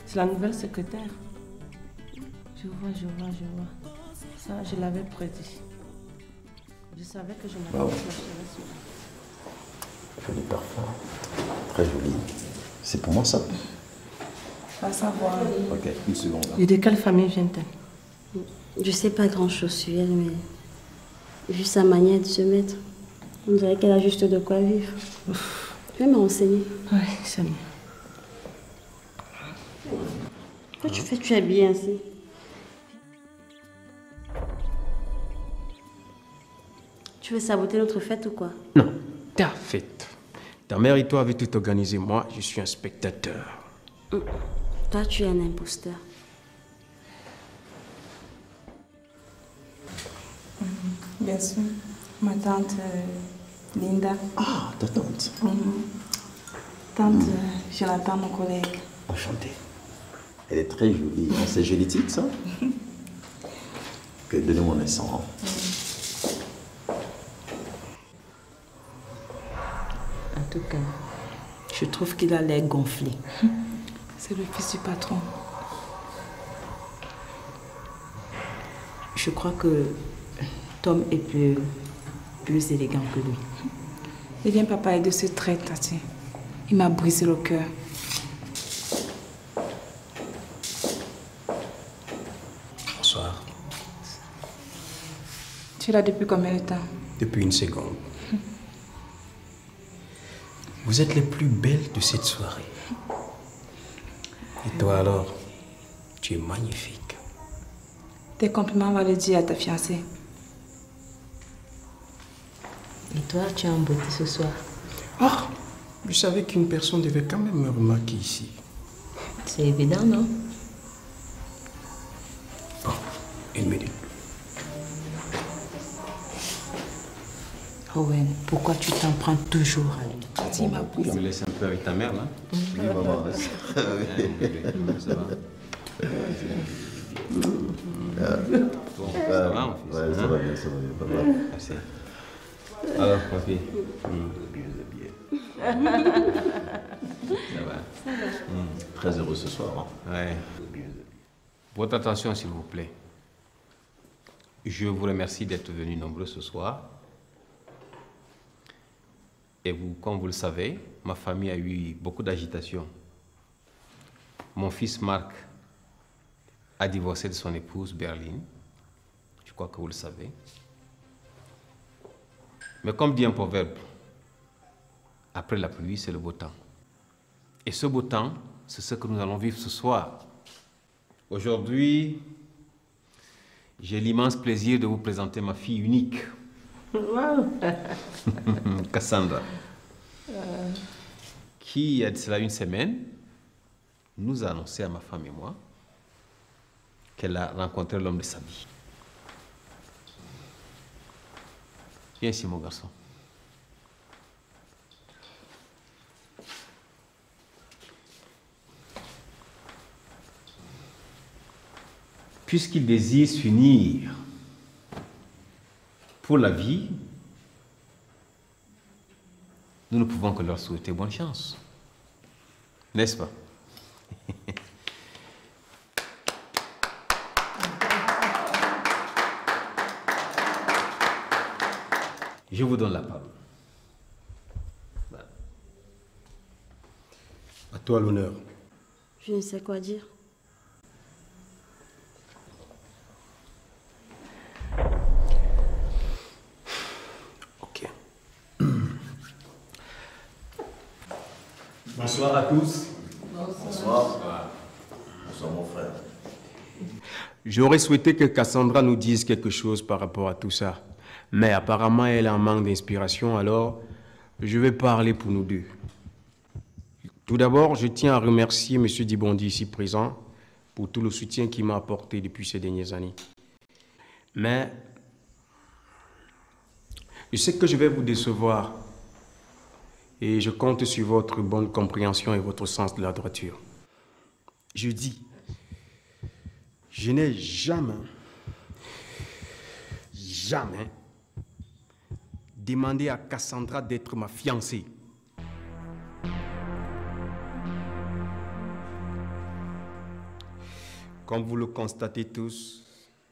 Speaker 6: C'est la nouvelle secrétaire. Je vois. Ça, je l'avais prédit. Je savais que je n'avais pas cherché sur.
Speaker 7: Joli parfum. Très joli. C'est pour moi ça?
Speaker 6: Pas savoir.
Speaker 7: Ok, une seconde.
Speaker 6: Et de quelle famille vient-elle?
Speaker 2: Je sais pas grand-chose sur elle, mais vu sa manière de se mettre, on dirait qu'elle a juste de quoi vivre. Je vais me renseigner.
Speaker 6: Oui, c'est mieux.
Speaker 2: Pourquoi tu fais? Tu es bien ainsi. Tu veux saboter notre fête ou quoi?
Speaker 3: Non, ta fête. Ta mère et toi avez tout organisé. Moi, je suis un spectateur.
Speaker 2: Toi, tu es un imposteur.
Speaker 1: Bien sûr. Ma tante Linda.
Speaker 7: Ah, ta tante.
Speaker 1: Tante Jonathan, mon collègue.
Speaker 7: Enchanté. Elle est très jolie. C'est génétique, ça? Ok, donnez-moi un instant.
Speaker 6: En tout cas, je trouve qu'il a l'air gonflé.
Speaker 1: C'est le fils du patron.
Speaker 6: Je crois que Tom est plus élégant que lui.
Speaker 1: Il vient pas parler de ce trait, Tati. Il m'a brisé le cœur.
Speaker 3: Bonsoir.
Speaker 1: Tu es là depuis combien de temps?
Speaker 3: Depuis une seconde. Vous êtes les plus belles de cette soirée. Et toi alors, tu es magnifique.
Speaker 1: Tes compliments, va le dire à ta fiancée.
Speaker 6: Et toi, tu es en beauté ce soir.
Speaker 3: Ah, je savais qu'une personne devait quand même me remarquer ici.
Speaker 6: C'est évident, non?
Speaker 3: Bon, une minute.
Speaker 6: Owen, pourquoi tu t'en prends toujours à lui?
Speaker 13: Tu me laisses un peu avec ta mère, là?
Speaker 7: Oui, maman.
Speaker 13: Ça va? Bon, ça va, mon fils?
Speaker 7: Ouais, ça va bien, pas mal.
Speaker 13: Merci. Alors, ma fille? Ça va?
Speaker 7: Très heureux ce soir.
Speaker 13: Ouais. Votre attention, s'il vous plaît. Je vous remercie d'être venus nombreux ce soir. Et vous, comme vous le savez, ma famille a eu beaucoup d'agitation. Mon fils Marc a divorcé de son épouse Berline. Je crois que vous le savez. Mais comme dit un proverbe, après la pluie, c'est le beau temps. Et ce beau temps, c'est ce que nous allons vivre ce soir. Aujourd'hui, j'ai l'immense plaisir de vous présenter ma fille unique.
Speaker 6: Wow.
Speaker 13: Cassandra, qui, il y a de cela une semaine, nous a annoncé à ma femme et moi qu'elle a rencontré l'homme de sa vie. Viens ici, mon garçon. Puisqu'il désire s'unir pour la vie, nous ne pouvons que leur souhaiter bonne chance. N'est-ce pas? Je vous donne la parole. Voilà.
Speaker 3: À toi l'honneur.
Speaker 2: Je ne sais quoi dire.
Speaker 3: Ok.
Speaker 14: Bonsoir à tous.
Speaker 7: Bonsoir. Bonsoir, mon frère.
Speaker 3: J'aurais souhaité que Cassandra nous dise quelque chose par rapport à tout ça. Mais apparemment, elle a un manque d'inspiration, alors je vais parler pour nous deux. Tout d'abord, je tiens à remercier M. Dibondi ici présent pour tout le soutien qu'il m'a apporté depuis ces dernières années. Mais je sais que je vais vous décevoir et je compte sur votre bonne compréhension et votre sens de la droiture. Je dis, je n'ai jamais demandé à Cassandra d'être ma fiancée. Comme vous le constatez tous,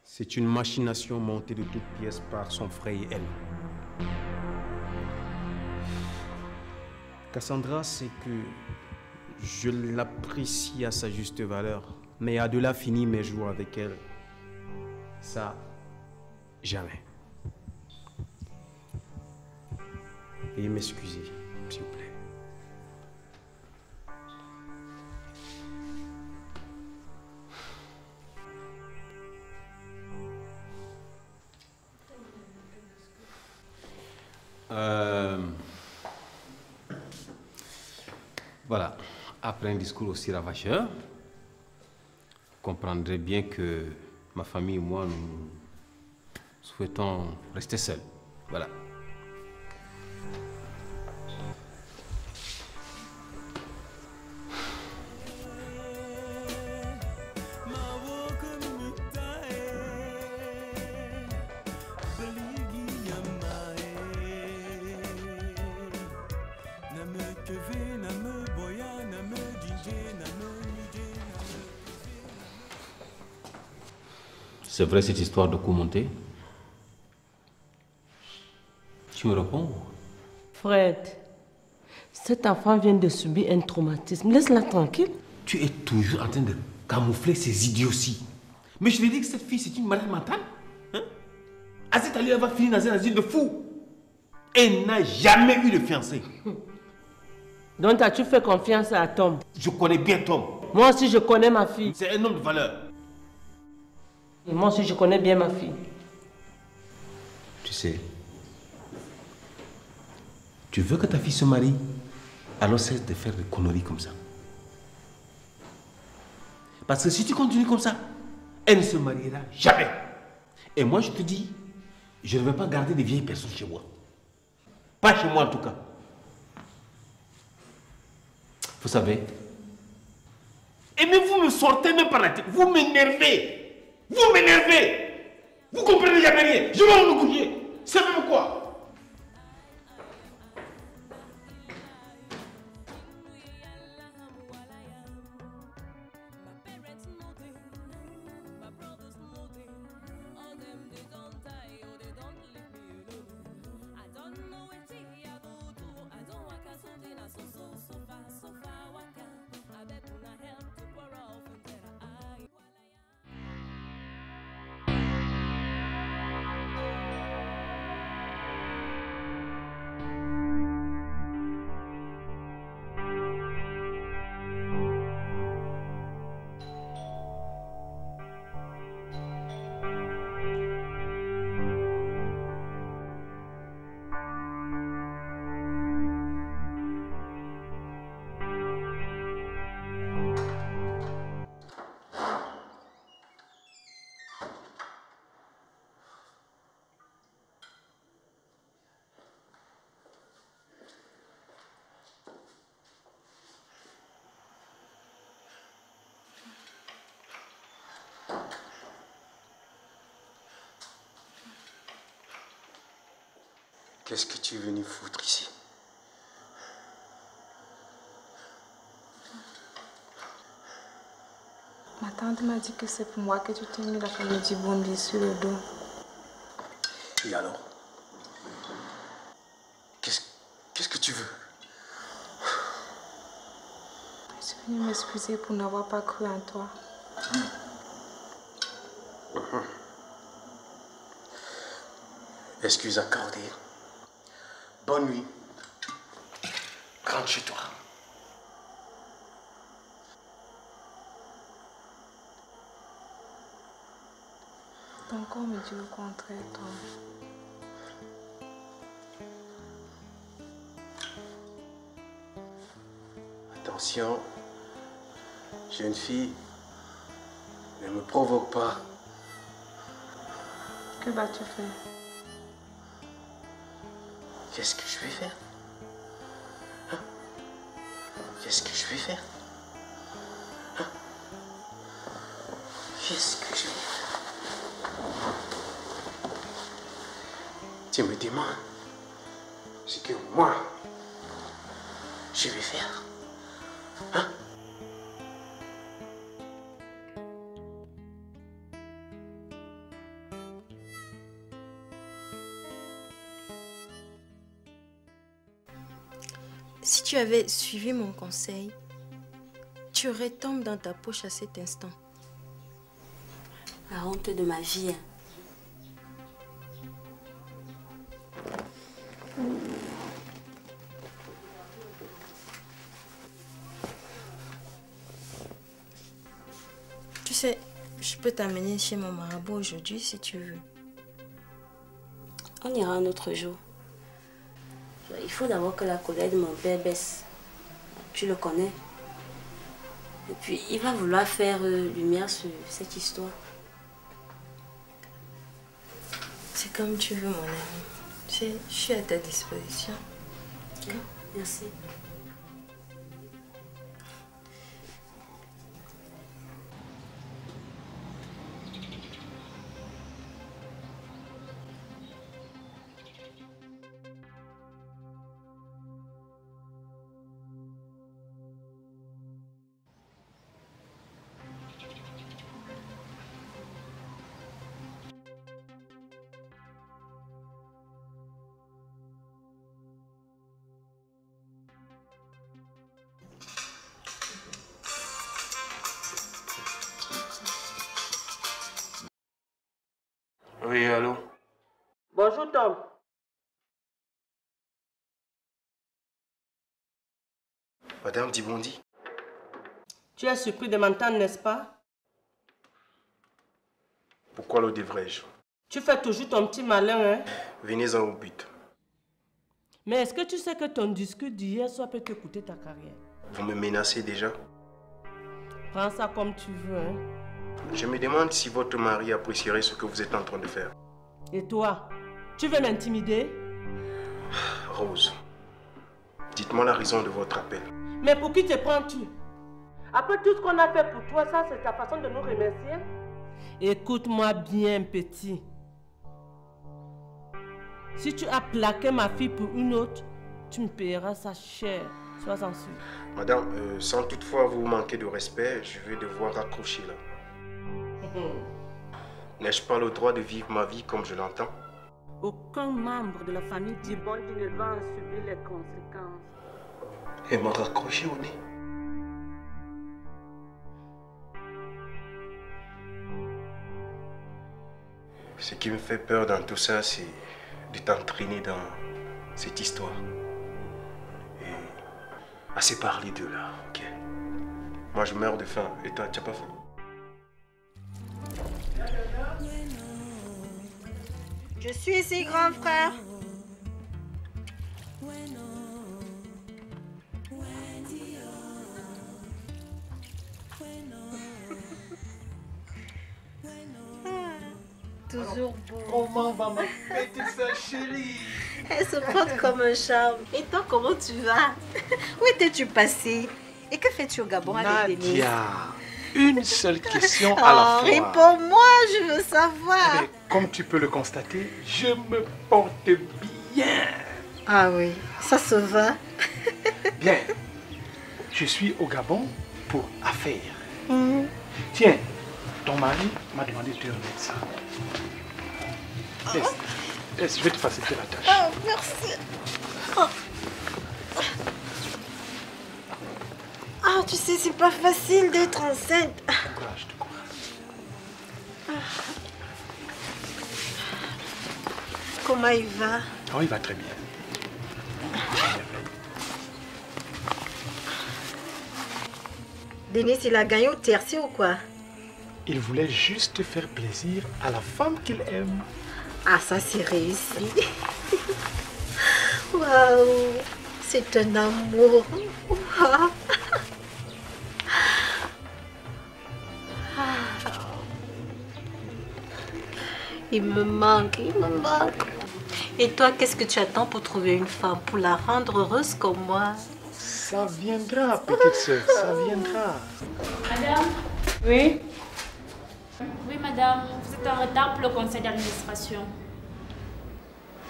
Speaker 3: c'est une machination montée de toutes pièces par son frère et elle. Cassandra sait que je l'apprécie à sa juste valeur, mais à-delà finir mes jours avec elle, ça, jamais. Veuillez m'excuser, s'il vous plaît. Voilà, après un discours aussi ravageur, vous comprendrez bien que ma famille et moi, nous souhaitons rester seuls. Voilà. C'est vrai cette histoire de coup monté? Tu me réponds?
Speaker 6: Fred, cet enfant vient de subir un traumatisme. Laisse-la tranquille.
Speaker 13: Tu es toujours en train de camoufler ces idioties. Mais je lui dis que cette fille, c'est une malade mentale. Hein? À cette allure, elle va finir dans un asile de fous. Elle n'a jamais eu de fiancé.
Speaker 6: Donc, as-tu fait confiance à Tom?
Speaker 13: Je connais bien Tom.
Speaker 6: Moi aussi, je connais ma fille.
Speaker 13: C'est un homme de valeur.
Speaker 6: Et moi aussi, je connais bien ma fille.
Speaker 13: Tu sais, tu veux que ta fille se marie, alors cesse de faire des conneries comme ça. Parce que si tu continues comme ça, elle ne se mariera jamais. Et moi, je te dis, je ne vais pas garder des vieilles personnes chez moi. Pas chez moi, en tout cas. Vous savez, et même vous me sortez même par la tête, vous m'énervez. Vous m'énervez. Vous comprenez jamais rien. Je vais me coucher. C'est même quoi?
Speaker 3: Qu'est-ce que tu es venu foutre ici?
Speaker 15: Ma tante m'a dit que c'est pour moi que tu t'es mis la famille Dibondi sur le dos.
Speaker 3: Et alors? Qu'est-ce que tu veux?
Speaker 15: Je suis venue m'excuser pour n'avoir pas cru en toi.
Speaker 3: Excuse accordée. Bonne nuit. Rentre chez toi.
Speaker 17: Ton corps me dit le contraire, toi.
Speaker 3: Attention, jeune fille, ne me provoque pas.
Speaker 17: Que vas-tu faire?
Speaker 3: Qu'est-ce que je vais faire? Hein? Qu'est-ce que je vais faire? Hein? Qu'est-ce que je vais faire? Tu me demandes ce que moi, je vais faire. Hein?
Speaker 16: Si tu avais suivi mon conseil, tu retombes dans ta poche à cet instant.
Speaker 2: La honte de ma vie.
Speaker 16: Tu sais, je peux t'amener chez mon marabout aujourd'hui si tu veux.
Speaker 2: On ira un autre jour. Il faut d'abord que la colère de mon père baisse. Tu le connais. Et puis, il va vouloir faire lumière sur cette histoire.
Speaker 16: C'est comme tu veux, mon ami. Tu sais, je suis à ta disposition.
Speaker 2: Okay. Merci.
Speaker 3: Oui, allô?
Speaker 6: Bonjour Tom.
Speaker 3: Madame Dibondi?
Speaker 6: Tu es surpris de m'entendre, n'est-ce pas?
Speaker 3: Pourquoi le devrais-je?
Speaker 6: Tu fais toujours ton petit malin, hein?
Speaker 3: Venez-en au but.
Speaker 6: Mais est-ce que tu sais que ton discours d'hier soir peut te coûter ta carrière?
Speaker 3: Vous me menacez déjà?
Speaker 6: Prends ça comme tu veux, hein?
Speaker 3: Je me demande si votre mari apprécierait ce que vous êtes en train de faire.
Speaker 6: Et toi? Tu veux m'intimider?
Speaker 3: Rose, dites-moi la raison de votre appel.
Speaker 6: Mais pour qui te prends-tu? Après tout ce qu'on a fait pour toi, ça c'est ta façon de nous remercier? Écoute-moi bien, petit. Si tu as plaqué ma fille pour une autre, tu me payeras ça cher. Sois-en sûr.
Speaker 3: Madame, sans toutefois vous manquer de respect, je vais devoir raccrocher là. N'ai-je pas le droit de vivre ma vie comme je l'entends?
Speaker 6: Aucun membre de la famille Dibondi ne doit en subir les conséquences.
Speaker 3: Elle m'a raccroché au nez. Ce qui me fait peur dans tout ça, c'est de t'entraîner dans cette histoire. Et assez parler de là, ok? Moi, je meurs de faim. Et toi, tu n'as pas faim?
Speaker 16: Je suis ici, grand frère. Toujours beau.
Speaker 14: Comment va ma petite sœur chérie?
Speaker 16: Elle se porte comme un charme. Et toi, comment tu vas? Où étais-tu passé? Et que fais-tu au Gabon avec Denise?
Speaker 14: Nadia, une seule question à la fois.
Speaker 16: Réponds-moi, je veux savoir.
Speaker 14: Eh bien, comme tu peux le constater, je me porte bien.
Speaker 16: Ah oui, ça se va.
Speaker 14: Bien, je suis au Gabon pour affaires. Tiens, ton mari m'a demandé de te remettre ça. Laisse, je vais te faciliter la tâche.
Speaker 16: Oh, merci. Ah, tu sais, c'est pas facile d'être enceinte.
Speaker 14: Courage, de courage.
Speaker 16: Comment il va?
Speaker 14: Oh, il va très bien.
Speaker 16: Denis, il a gagné au tertiaire ou quoi?
Speaker 14: Il voulait juste faire plaisir à la femme qu'il aime.
Speaker 16: Ah, ça c'est réussi. Waouh, c'est un amour. Waouh. Il me manque, il me manque. Et toi, qu'est-ce que tu attends pour trouver une femme, pour la rendre heureuse comme moi?
Speaker 14: Ça viendra, petite sœur, ça viendra.
Speaker 19: Madame?
Speaker 16: Oui?
Speaker 19: Oui, madame. Vous êtes en retard pour le conseil d'administration.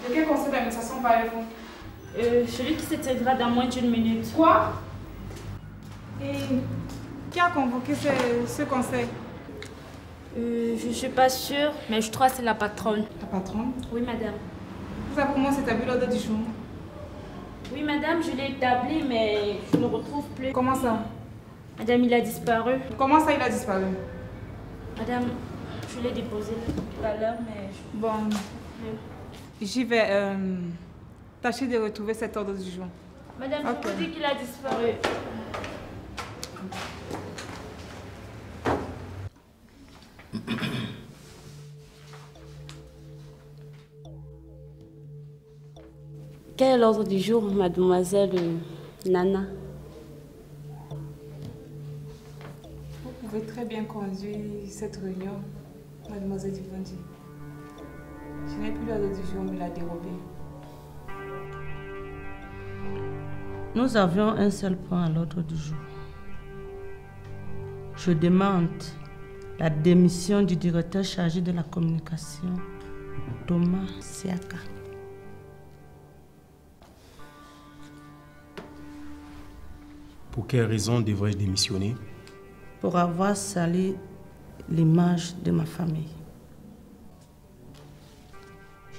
Speaker 8: De quel conseil d'administration parlez-vous?
Speaker 19: Celui qui se tiendra dans moins d'une minute.
Speaker 8: Quoi? Et qui a convoqué ce conseil?
Speaker 19: Je ne suis pas sûre, mais je crois que c'est la patronne.
Speaker 8: La patronne?
Speaker 19: Oui, madame.
Speaker 8: Vous avez comment établi l'ordre du jour?
Speaker 19: Oui, madame, je l'ai établi, mais je ne le retrouve plus.
Speaker 8: Comment ça?
Speaker 19: Madame, il a disparu.
Speaker 8: Comment ça, il a disparu?
Speaker 19: Madame, je l'ai déposé tout à l'heure, mais...
Speaker 8: Bon, j'y vais tâcher de retrouver cet ordre du jour.
Speaker 19: Madame, je vous dis qu'il a disparu.
Speaker 2: Quel est l'ordre du jour, mademoiselle Nana?
Speaker 8: Vous pouvez très bien conduire cette réunion, mademoiselle Divondi. Je n'ai plus l'ordre du jour, on me l'a dérobé.
Speaker 6: Nous avions un seul point à l'ordre du jour. Je demande la démission du directeur chargé de la communication, Thomas Siaka.
Speaker 3: Pour quelle raison devrais-je démissionner?
Speaker 6: Pour avoir sali l'image de ma famille.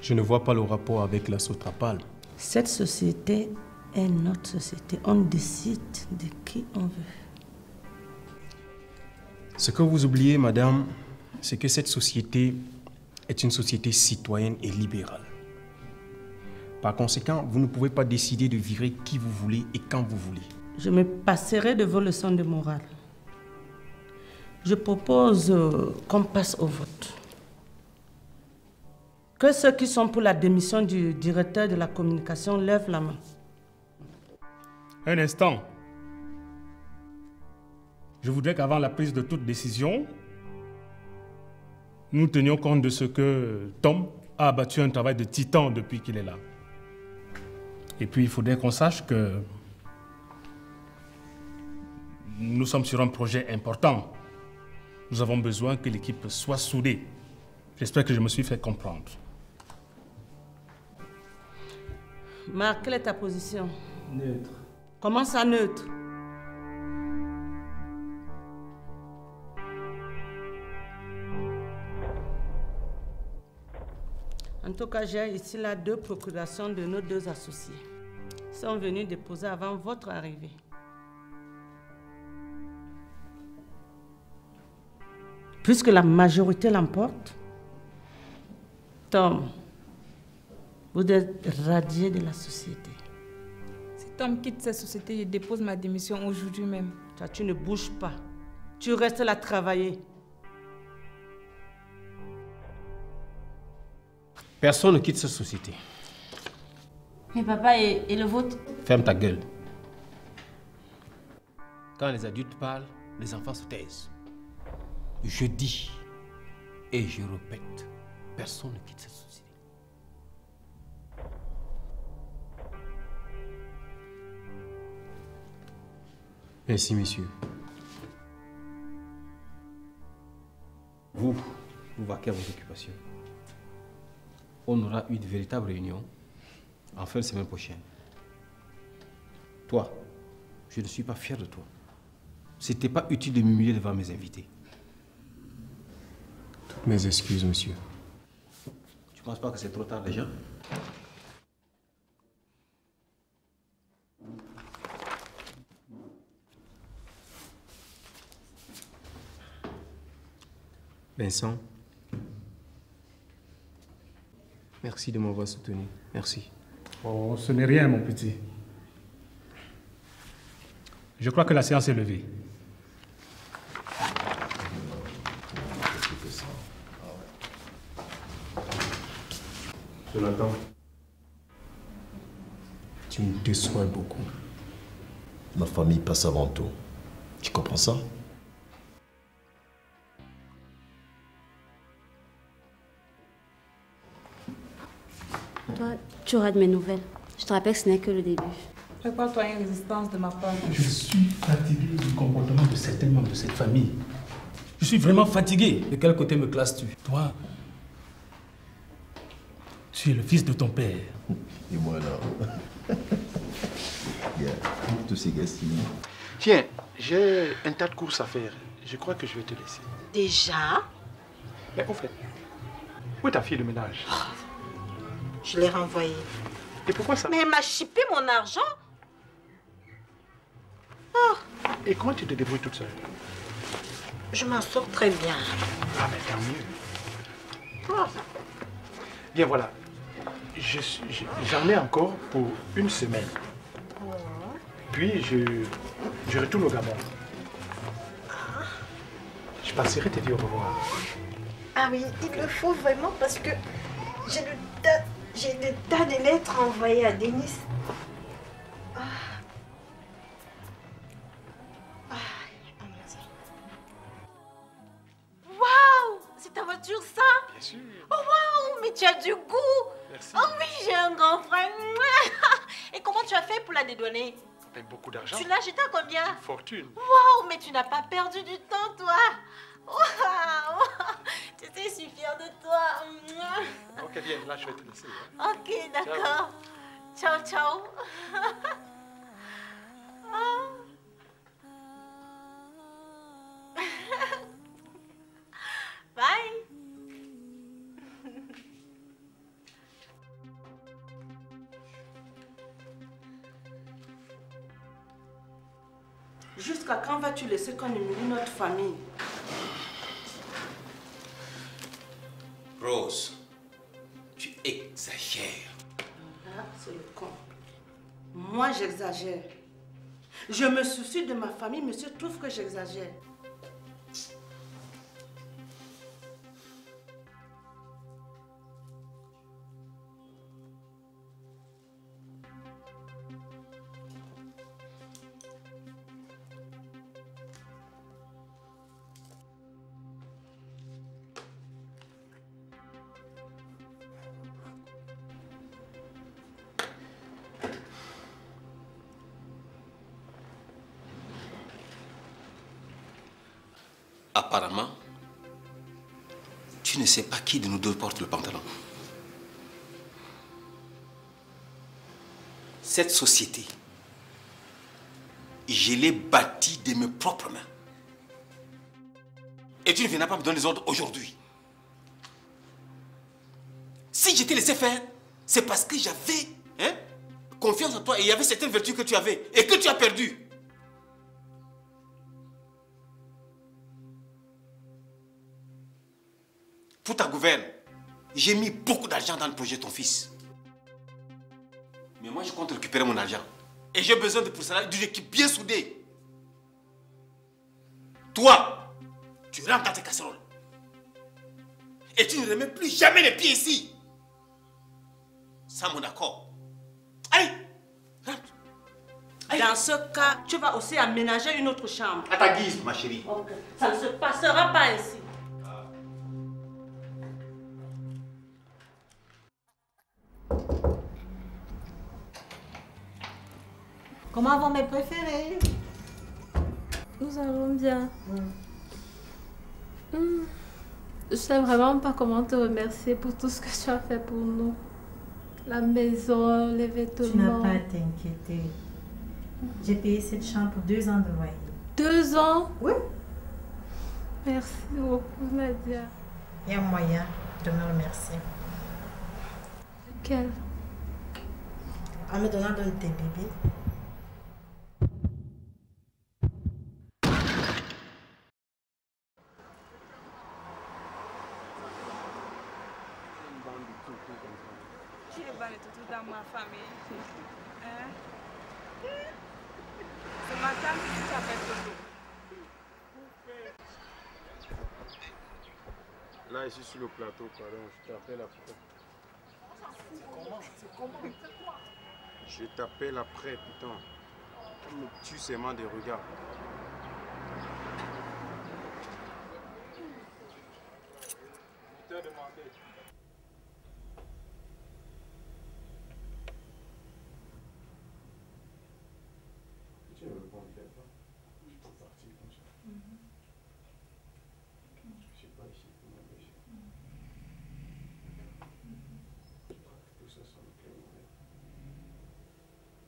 Speaker 3: Je ne vois pas le rapport avec la Sotrapal.
Speaker 6: Cette société est notre société. On décide de qui on veut.
Speaker 3: Ce que vous oubliez, madame, c'est que cette société est une société citoyenne et libérale. Par conséquent, vous ne pouvez pas décider de virer qui vous voulez et quand vous voulez.
Speaker 6: Je me passerai de vos leçons de morale. Je propose qu'on passe au vote. Que ceux qui sont pour la démission du directeur de la communication lèvent la main.
Speaker 20: Un instant. Je voudrais qu'avant la prise de toute décision, nous tenions compte de ce que Tom a abattu un travail de titan depuis qu'il est là. Et puis, il faudrait qu'on sache que nous sommes sur un projet important. Nous avons besoin que l'équipe soit soudée. J'espère que je me suis fait comprendre.
Speaker 6: Marc, quelle est ta position?
Speaker 9: Neutre.
Speaker 6: Comment ça, neutre? En tout cas, j'ai ici là 2 procurations de nos 2 associés. Ils sont venus déposer avant votre arrivée. Puisque la majorité l'emporte, Tom, vous êtes radié de la société.
Speaker 8: Si Tom quitte cette société, je dépose ma démission aujourd'hui même.
Speaker 6: Toi, tu ne bouges pas. Tu restes là travailler.
Speaker 13: Personne ne quitte cette société.
Speaker 2: Mais papa, et le vote?
Speaker 13: Ferme ta gueule. Quand les adultes parlent, les enfants se taisent. Je dis et je répète, personne ne quitte cette société.
Speaker 3: Merci, messieurs.
Speaker 13: Vous vaquez à vos occupations. On aura une véritable réunion en fin de semaine prochaine. Toi, je ne suis pas fier de toi. C'était pas utile de m'humilier devant mes invités.
Speaker 3: Toutes mes excuses, monsieur.
Speaker 13: Tu penses pas que c'est trop tard déjà?
Speaker 3: Vincent, merci de m'avoir soutenu. Merci.
Speaker 20: Oh, ce n'est rien, mon petit. Je crois que la séance est levée. Jonathan, tu me déçois beaucoup.
Speaker 7: Ma famille passe avant tout. Tu comprends ça?
Speaker 2: Toi, tu auras de mes nouvelles. Je te rappelle que ce n'est que le début.
Speaker 8: Prépare-toi une résistance de ma part.
Speaker 20: Je suis fatigué du comportement de certains membres de cette famille. Je suis vraiment fatigué.
Speaker 9: De quel côté me classes-tu?
Speaker 20: Toi, tu es le fils de ton père.
Speaker 7: Et moi là. Yeah. Tous ces gars-ci.
Speaker 14: Tiens, j'ai un tas de courses à faire. Je crois que je vais te laisser.
Speaker 16: Déjà?
Speaker 14: Mais au fait, où est ta fille de ménage?
Speaker 16: Je l'ai renvoyée.
Speaker 14: Et pourquoi ça?
Speaker 16: Mais elle m'a chippé mon argent. Oh.
Speaker 14: Et comment tu te débrouilles toute seule?
Speaker 16: Je m'en sors très bien.
Speaker 14: Ah, mais tant mieux. Oh. Bien, voilà. J'en ai encore pour une semaine.
Speaker 16: Oh.
Speaker 14: Puis, je retourne au Gabon. Je passerai te dire au revoir.
Speaker 16: Ah oui, il le faut vraiment parce que j'ai des tas de lettres envoyées à Denis. Ah. Waouh! C'est ta voiture, ça?
Speaker 14: Bien sûr.
Speaker 16: Oh waouh! Mais tu as du goût!
Speaker 14: Merci.
Speaker 16: Oh oui, j'ai un grand frère. Et comment tu as fait pour la dédouaner?
Speaker 14: Avec beaucoup d'argent.
Speaker 16: Tu l'as acheté à combien?
Speaker 14: Une fortune.
Speaker 16: Waouh! Mais tu n'as pas perdu du temps, toi! Waouh! Tu sais, je suis fière de toi.
Speaker 14: Ok, bien, là, je vais te laisser. Hein.
Speaker 16: Ok, d'accord. Ciao, ciao. Bye.
Speaker 6: Jusqu'à quand vas-tu laisser qu'on humilie notre famille?
Speaker 3: Rose, tu exagères.
Speaker 6: Là, c'est le con. Moi, j'exagère. Je me soucie de ma famille, monsieur trouve que j'exagère.
Speaker 3: Apparemment, tu ne sais pas qui de nous deux porte le pantalon. Cette société, je l'ai bâtie de mes propres mains. Et tu ne viens pas me donner des ordres aujourd'hui. Si je t'ai laissé faire, c'est parce que j'avais confiance en toi et il y avait certaines vertus que tu avais et que tu as perdues. Pour ta gouverne, j'ai mis beaucoup d'argent dans le projet de ton fils. Mais moi, je compte récupérer mon argent. Et j'ai besoin pour cela d'une équipe bien soudée. Toi, tu rentres dans tes casseroles. Et tu ne remets plus jamais les pieds ici. Sans mon accord. Allez, rentre. Allez.
Speaker 6: Dans ce cas, tu vas aussi aménager une autre chambre.
Speaker 3: À ta guise, ma chérie.
Speaker 6: Okay. Ça ne se passera pas ainsi.
Speaker 16: Comment vont mes préférés?
Speaker 17: Nous allons bien. Je sais vraiment pas comment te remercier pour tout ce que tu as fait pour nous. La maison, les vêtements.
Speaker 16: Tu n'as pas à t'inquiéter. J'ai payé cette chambre pour 2 ans de loyer.
Speaker 17: 2 ans?
Speaker 16: Oui.
Speaker 17: Merci beaucoup, Nadia.
Speaker 16: Il y a un moyen de me remercier.
Speaker 17: Quel?
Speaker 16: En me donnant de tes bébés.
Speaker 8: Qui est banni tout dans ma famille? Hein? C'est ma tante qui s'appelle Toto.
Speaker 21: Là, je suis sur le plateau, pardon. Je t'appelle après.
Speaker 14: C'est comment?
Speaker 3: Je t'appelle après, putain. Tu me tues seulement des regards.
Speaker 14: Je t'ai demandé.
Speaker 3: Tu ne veux pas me faire pas. Je peux partir comme ça. Je ne suis pas ici pour m'empêcher. Je crois que tout ça, ça me plaît.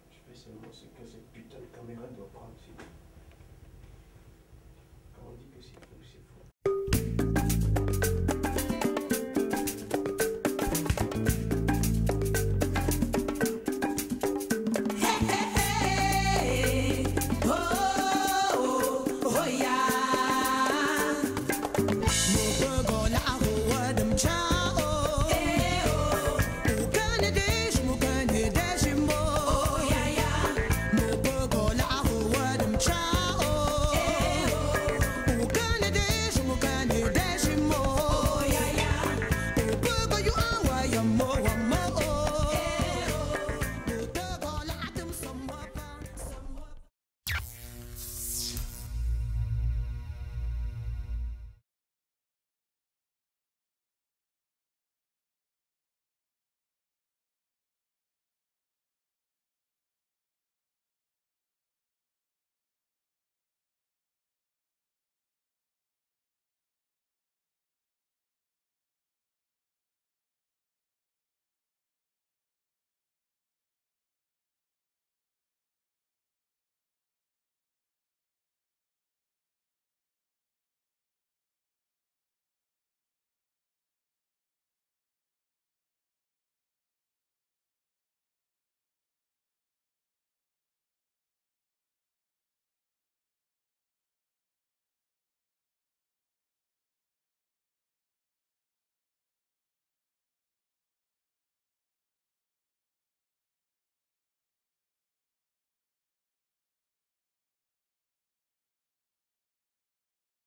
Speaker 3: Je fais seulement ce que cette putain de caméra doit prendre.